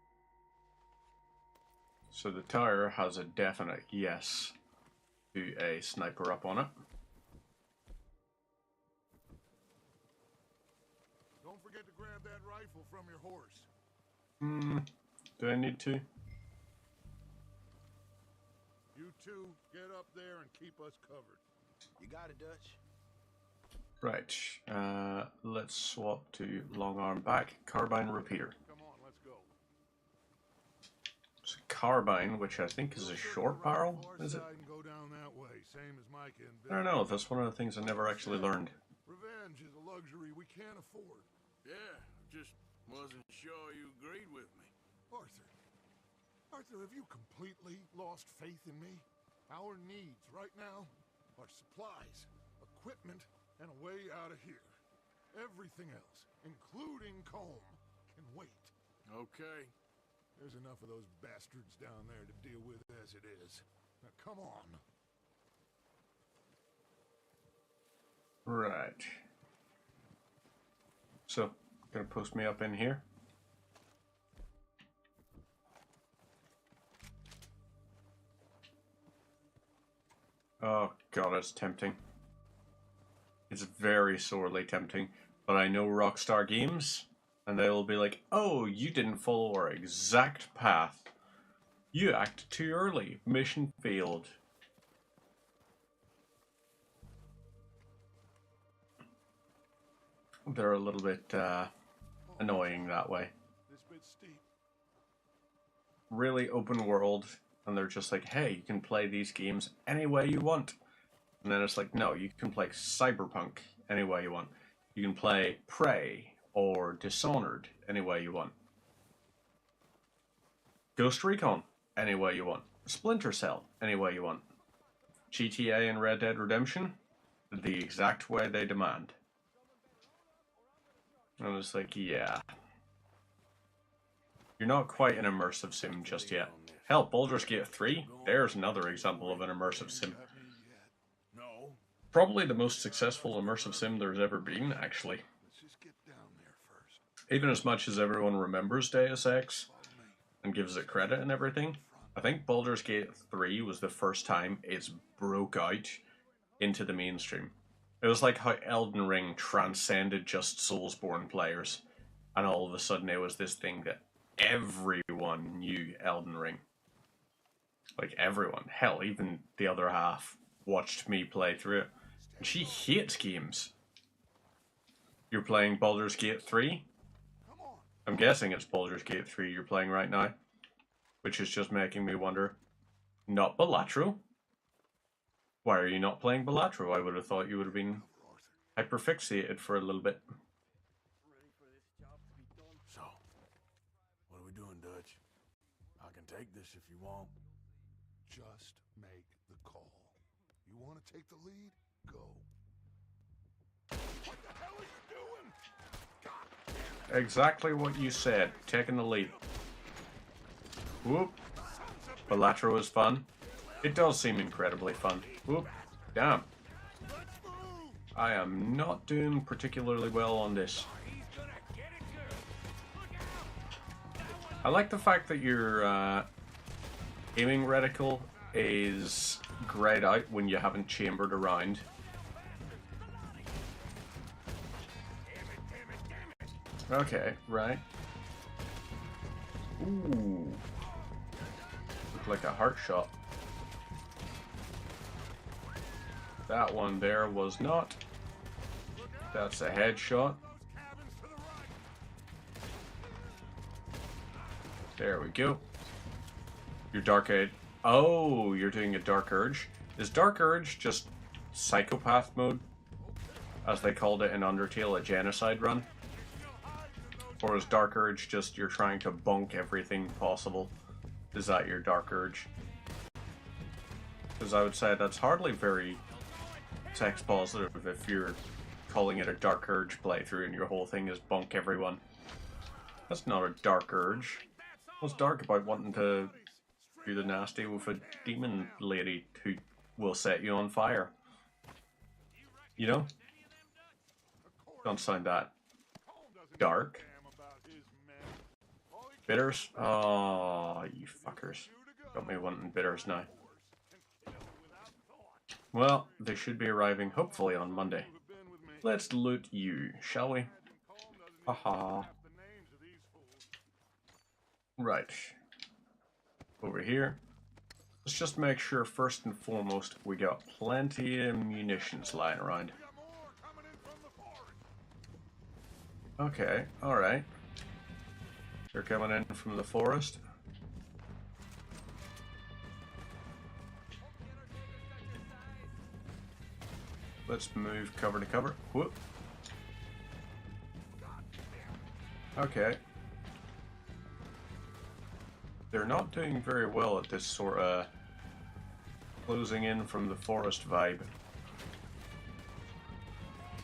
So the tire has a definite yes to a sniper up on it. Don't forget to grab that rifle from your horse. Do I need to? You two get up there and keep us covered. You got it, Dutch. Right, let's swap to long arm back, carbine repeater. Come on, let's go. So carbine, which I think is a short barrel, is it? And go down that way, same as Micah and I don't know, that's one of the things I never actually learned. Revenge is a luxury we can't afford. Yeah, just wasn't sure you agreed with me. Arthur, have you completely lost faith in me? Our needs right now are supplies, equipment, and a way out of here. Everything else, including Colm, can wait. Okay. There's enough of those bastards down there to deal with as it is. Now come on. Right. So, gonna post me up in here. Oh god, it's tempting. It's very sorely tempting, but I know Rockstar Games, and they'll be like, oh, you didn't follow our exact path. You acted too early. Mission failed. They're a little bit annoying that way. This bit's steep. Really open world, and they're just like, hey, you can play these games any way you want. And then it's like, no, you can play Cyberpunk any way you want. You can play Prey or Dishonored any way you want. Ghost Recon any way you want. Splinter Cell any way you want. GTA and Red Dead Redemption the exact way they demand. And it's like, yeah. You're not quite an immersive sim just yet. Hell, Baldur's Gate 3, there's another example of an immersive sim. No. Probably the most successful immersive sim there's ever been, actually. Let's just get down there first. Even as much as everyone remembers Deus Ex and gives it credit and everything, I think Baldur's Gate 3 was the first time it's broke out into the mainstream. It was like how Elden Ring transcended just Soulsborne players, and all of a sudden it was this thing that everyone knew Elden Ring. Like everyone. Hell, even the other half watched me play through it. And she hates games. You're playing Baldur's Gate 3? I'm guessing it's Baldur's Gate 3 you're playing right now. Which is just making me wonder, not Balatro? Why are you not playing Balatro? I would have thought you would have been hyperfixated for a little bit. So, what are we doing, Dutch? I can take this if you want. Just make the call. You want to take the lead? Go. What the hell are you doing? God. Exactly what you said. Taking the lead. Whoop. Balatro is fun. It does seem incredibly fun. Whoop. Damn. I am not doing particularly well on this. I like the fact that your aiming reticle is grayed out when you haven't chambered around. Okay, right. Ooh. Looked like a heart shot. That one there was not. That's a headshot. There we go. Your Dark Urge. Oh, you're doing a Dark Urge. Is Dark Urge just psychopath mode? As they called it in Undertale, a genocide run? Or is Dark Urge just you're trying to bunk everything possible? Is that your Dark Urge? Because I would say that's hardly very sex positive if you're calling it a Dark Urge playthrough and your whole thing is bunk everyone. That's not a Dark Urge. What's dark about wanting to do the nasty with a demon lady who will set you on fire? You know? Don't sound that dark. Bitters? Oh, you fuckers. Got me wanting bitters now. Well, they should be arriving hopefully on Monday. Let's loot you, shall we? Haha. Right. Over here. Let's just make sure first and foremost we got plenty of munitions lying around. Okay, alright. They're coming in from the forest. Let's move cover to cover. Whoop. Okay. They're not doing very well at this sort of closing in from the forest vibe.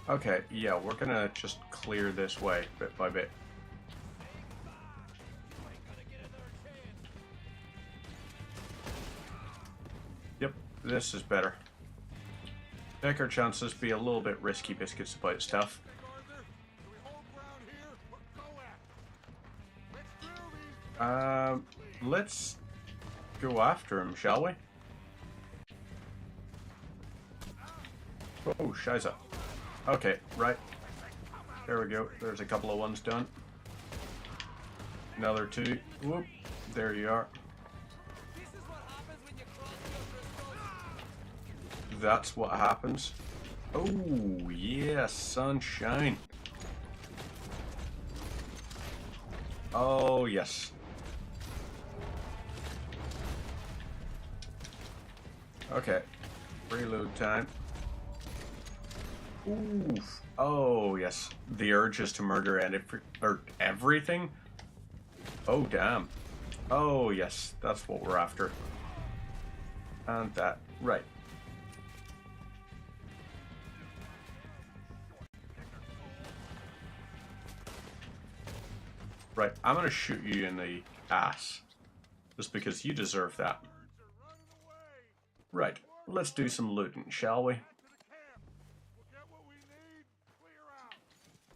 Okay, yeah, we're gonna just clear this way bit by bit. Yep, this is better. Take our chances, be a little bit risky biscuits about stuff. Let's go after him, shall we? Oh, shiza. Okay, right. There we go. There's a couple of ones done. Another two. Whoop. There you are. That's what happens. Oh, yeah, sunshine. Oh, yes. Okay. Reload time. Oof. Oh, yes. The urge is to murder everything? Oh, damn. Oh, yes. That's what we're after. And that. Right. Right, I'm gonna shoot you in the ass. Just because you deserve that. Right, let's do some looting, shall we?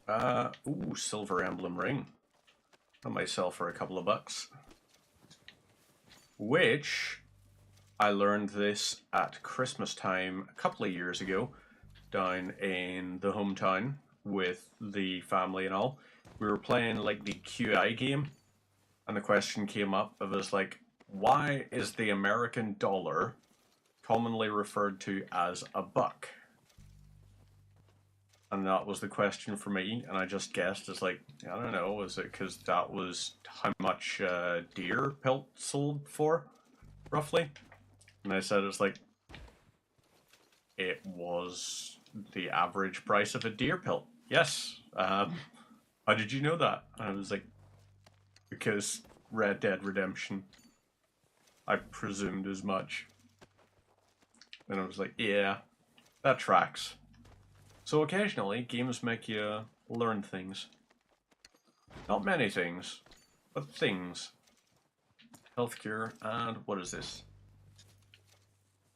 Ooh, silver emblem ring. I might sell for a couple of bucks. Which, I learned this at Christmas time a couple of years ago. down in the hometown with the family and all. We were playing like the QI game, and the question came up. It was like, why is the American dollar commonly referred to as a buck? And that was the question for me, and I just guessed, it's like, I don't know, is it because that was how much deer pelt sold for, roughly? And I said it's like, it was the average price of a deer pelt. Yes. How did you know that? And I was like, because Red Dead Redemption. I presumed as much. And I was like, yeah, that tracks. So occasionally, games make you learn things. Not many things, but things. Healthcare, and what is this?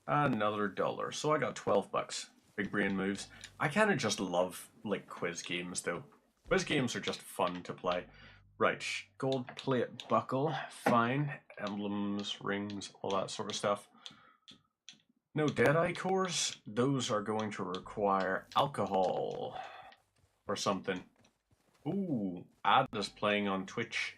Another $1. So I got 12 bucks. Big brain moves. I kind of just love, like, quiz games, though. Quiz games are just fun to play. Right, gold plate buckle, fine. Emblems, rings, all that sort of stuff. No Deadeye cores. Those are going to require alcohol or something. Ooh, ad is playing on Twitch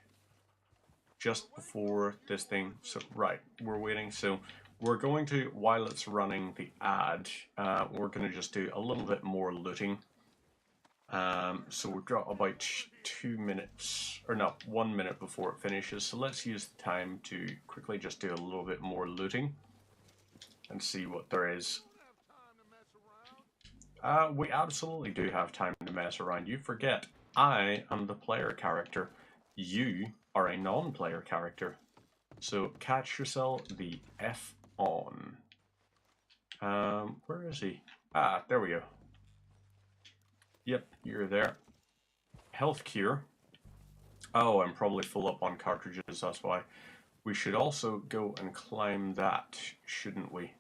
just before this thing. So, right, we're waiting. So, we're going to, while it's running the ad, we're going to just do a little bit more looting. So we've got about 2 minutes, or no, 1 minute before it finishes. So let's use the time to quickly just do a little bit more looting and see what there is. We absolutely do have time to mess around. You forget, I am the player character. You are a non-player character. So catch yourself the F on. Where is he? Ah, there we go. Yep, you're there. Health cure. Oh, I'm probably full up on cartridges, that's why. We should also go and climb that, shouldn't we?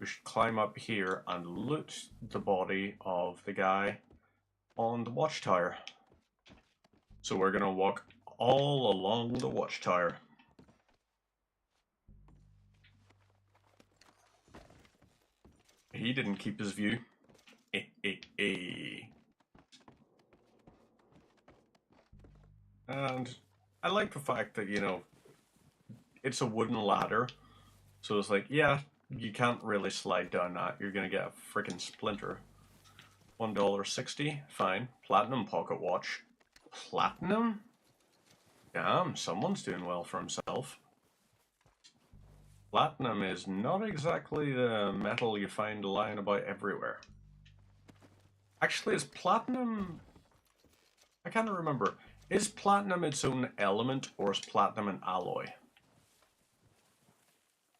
We should climb up here and loot the body of the guy on the watchtower. So we're gonna walk all along the watchtower. He didn't keep his view. And I like the fact that, you know, it's a wooden ladder. So it's like, yeah, you can't really slide down that. You're going to get a freaking splinter. $1.60, fine. Platinum pocket watch. Platinum? Damn, someone's doing well for himself. Platinum is not exactly the metal you find lying about everywhere. Actually, is platinum... I can't remember. Is platinum its own element, or is platinum an alloy?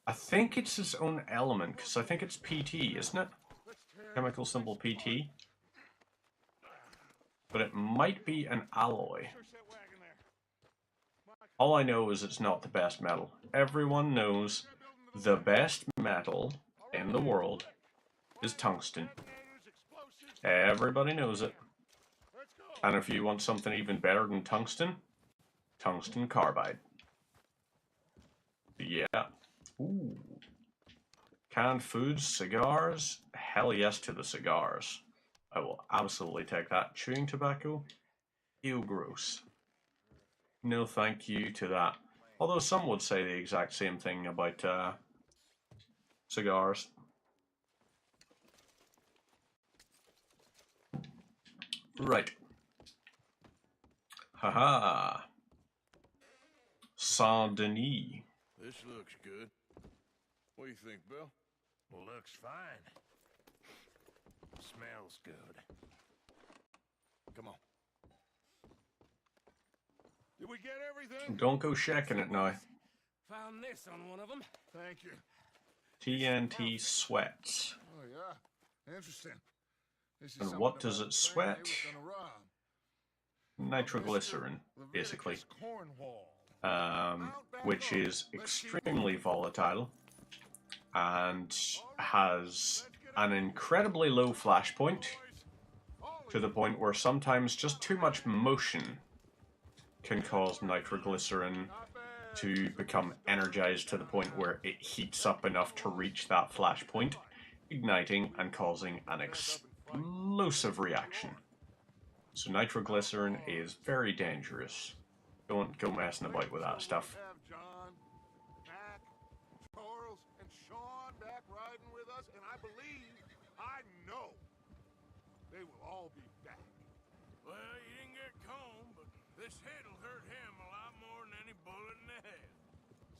I think it's its own element, because I think it's PT, isn't it? Chemical symbol PT. But it might be an alloy. All I know is it's not the best metal. Everyone knows the best metal in the world is tungsten. Everybody knows it. And if you want something even better than tungsten, tungsten carbide. Yeah. Ooh. Canned foods, cigars. Hell yes to the cigars. I will absolutely take that. Chewing tobacco. Ew, gross. No thank you to that. Although some would say the exact same thing about cigars. Right. Haha. Saint Denis. This looks good. What do you think, Bill? Looks fine. Smells good. Come on. Did we get everything? Don't go checking it now. Found this on one of them. Thank you. TNT sweats. Oh, yeah. Interesting. This is And something what does about it the sweat? train they were gonna rob. Nitroglycerin, basically. Cornwall. Which is extremely volatile and has an incredibly low flash point, to the point where sometimes just too much motion can cause nitroglycerin to become energized to the point where it heats up enough to reach that flash point. igniting and causing an explosive reaction. So nitroglycerin is very dangerous. Don't go messing about with that stuff. Have John, Mac, Charles, and Sean back riding with us, and I know, they will all be back. Well, you didn't get Combe, but this hit'll hurt him a lot more than any bullet in the head.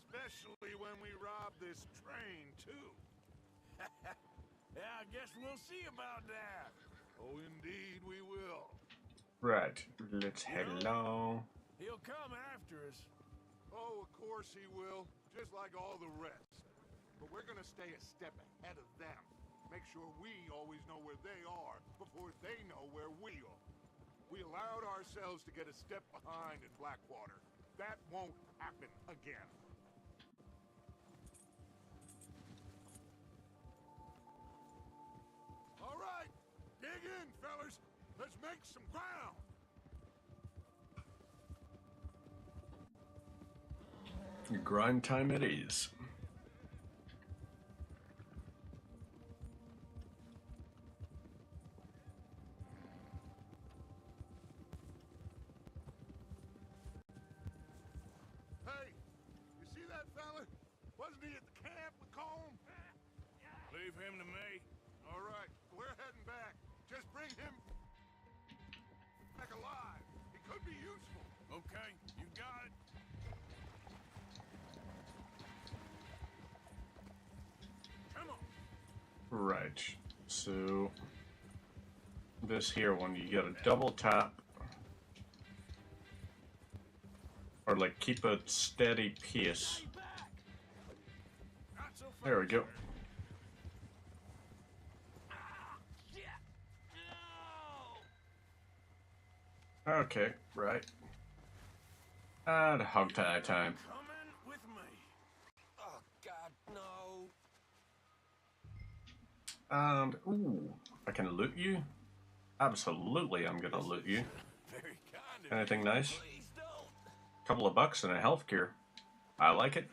Especially when we rob this train, too. Yeah, I guess we'll see about that. Oh, indeed we will. Right, let's head along. He'll come after us. Oh, of course he will, just like all the rest. But we're gonna stay a step ahead of them. Make sure we always know where they are before they know where we are. We allowed ourselves to get a step behind in Blackwater. That won't happen again. All right, dig in, fellas. Let's make some ground. Grind time it is. Hey, you see that fella? Wasn't he at the camp with Combe? Leave him to me. All right, we're heading back. Just bring him back alive. He could be useful. Okay, you got it. Come on. Right, so this here one, you gotta double tap, or like keep a steady pace. Not so fast. There we go. Okay, right. And hog tie time. Coming with me. Oh God, no. And ooh, I can loot you? Absolutely, I'm gonna loot you. Very kind of Anything you. nice? Please don't. Couple of bucks and a health cure. I like it.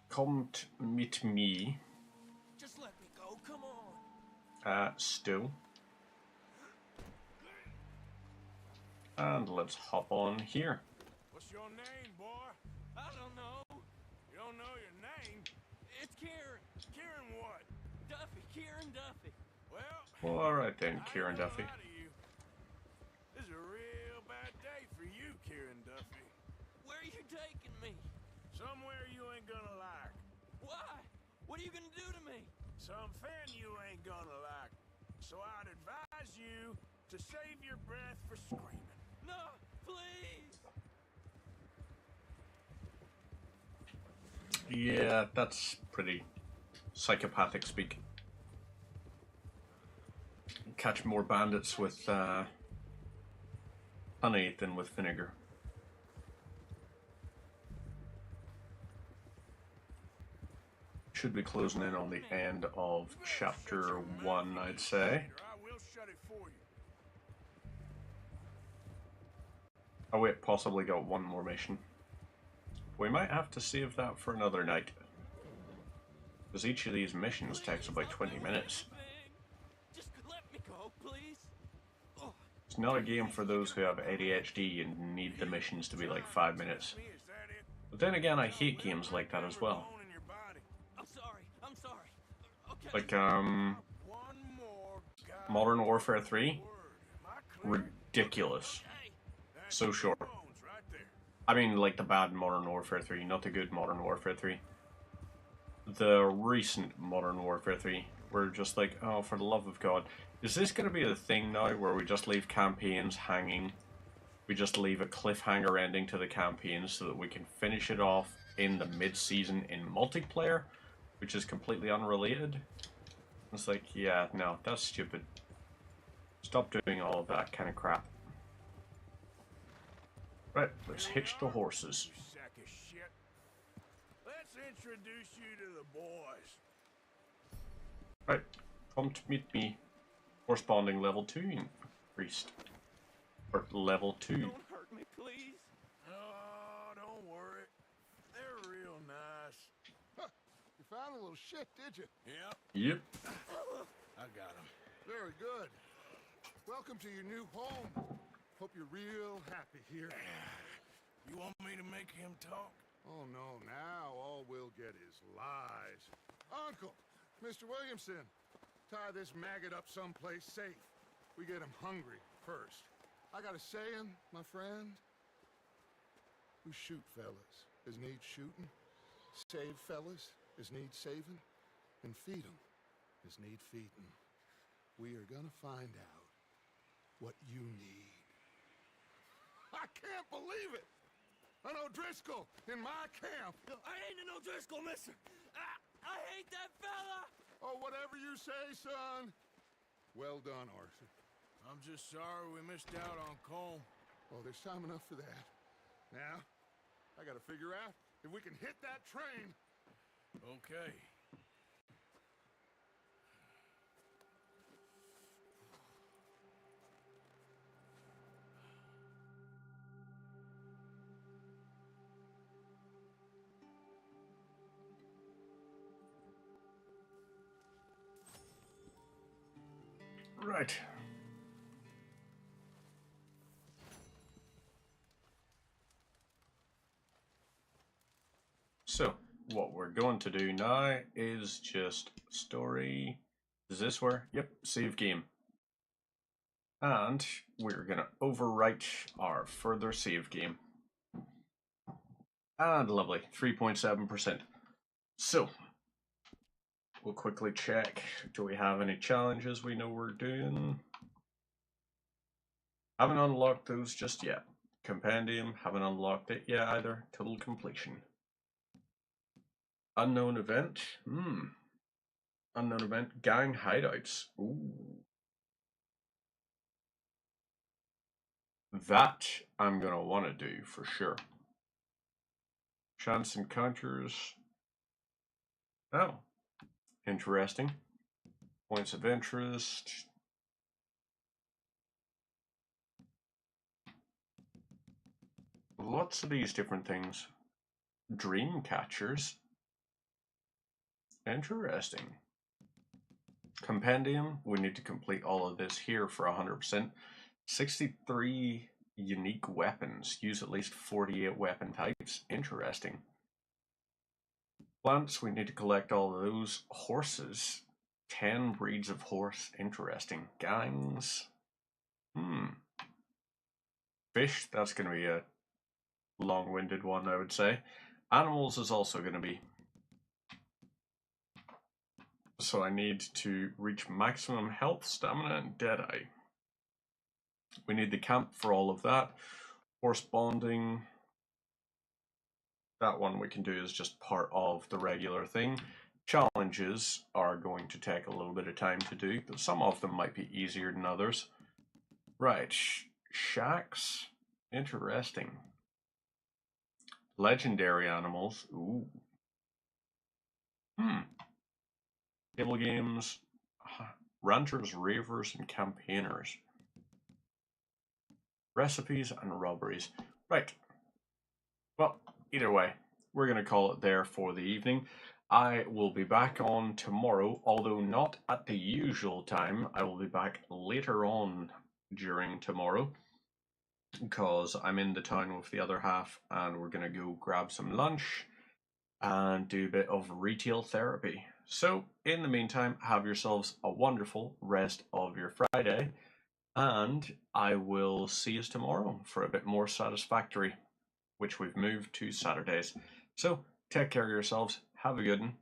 Come meet me. Just let me go. Come on. Still. And let's hop on here. What's your name, boy? I don't know. You don't know your name? It's Kieran. Kieran what? Duffy. Kieran Duffy. Well, Alright then, I Kieran ain't gonna Duffy. lie to you. This is a real bad day for you, Kieran Duffy. Where are you taking me? Somewhere you ain't gonna like. Why? What are you gonna do to me? Something you ain't gonna like. So I'd advise you to save your breath for screaming. No, please. Yeah, that's pretty psychopathic speak. Catch more bandits with honey than with vinegar. Should be closing in on the end of chapter 1, I'd say. I will shut it for you. Oh wait, possibly got one more mission. We might have to save that for another night. Because each of these missions takes about 20 minutes. Just let me go, please. Oh. It's not a game for those who have ADHD and need the missions to be like 5 minutes. Me, is that it? But then again, I hate games like that as well. Bone in your body. I'm sorry. I'm sorry. Okay. Like, One more god Modern Warfare 3? word. Am I clear? Ridiculous. Hey, That's So short. bones right there. I mean, like the bad Modern Warfare 3, not the good Modern Warfare 3. The recent Modern Warfare 3, we're just like, oh, for the love of God. Is this going to be the thing now where we just leave campaigns hanging? We just leave a cliffhanger ending to the campaigns so that we can finish it off in the mid-season in multiplayer, which is completely unrelated? It's like, yeah, no, that's stupid. Stop doing all of that kind of crap. Right, let's hitch the horses. You sack of shit. Let's introduce you to the boys. Right, come to meet me. Corresponding level 2 priest. Or level 2. don't hurt me, please. Oh, don't worry. They're real nice. Huh, you found found a little shit, did you? Yep, Yep. I got him. Very good. Welcome to your new home. Hope you're real happy here. You want me to make him talk? Oh, no, now all we'll get is lies. Uncle, Mr. Williamson, tie this maggot up someplace safe. We get him hungry first. I got a saying, my friend. We shoot fellas as need shooting, save fellas as need saving, and feed 'em as need feeding. We are gonna find out what you need. I can't believe it! An O'Driscoll in my camp! I ain't an O'Driscoll, mister! I hate that fella! Oh, whatever you say, son. Well done, Arthur. I'm just sorry we missed out on Cole. Oh, there's time enough for that. Now, I gotta figure out if we can hit that train. Okay. Right. So, what we're going to do now is just story. Is this where? Yep, save game. And we're going to overwrite our further save game. And lovely, 3.7%. So, we'll quickly check. Do we have any challenges we know we're doing? Haven't unlocked those just yet. Compendium, haven't unlocked it yet either. Total completion. Unknown event. Unknown event. Gang hideouts. Ooh. That I'm gonna want to do for sure. Chance encounters. Oh. Interesting. Points of interest. Lots of these different things. Dream catchers. Interesting. Compendium. We need to complete all of this here for 100%. 63 unique weapons. Use at least 48 weapon types. Interesting. Plants. We need to collect all of those. Horses. 10 breeds of horse. Interesting. Gangs. Fish. That's going to be a long-winded one, I would say. Animals is also going to be. So I need to reach maximum health, stamina, and deadeye. We need the camp for all of that. Horse bonding. That one we can do is just part of the regular thing. Challenges are going to take a little bit of time to do, but some of them might be easier than others. Right. Shacks. Interesting. Legendary animals. Ooh. Table games. Ranters, ravers, and campaigners. Recipes and robberies. Right. Well, either way, we're going to call it there for the evening. I will be back on tomorrow, although not at the usual time. I will be back later on during tomorrow because I'm in the town with the other half and we're going to go grab some lunch and do a bit of retail therapy. So, in the meantime, have yourselves a wonderful rest of your Friday, and I will see you tomorrow for a bit more Satisfactory, which we've moved to Saturdays. So, take care of yourselves, have a good one,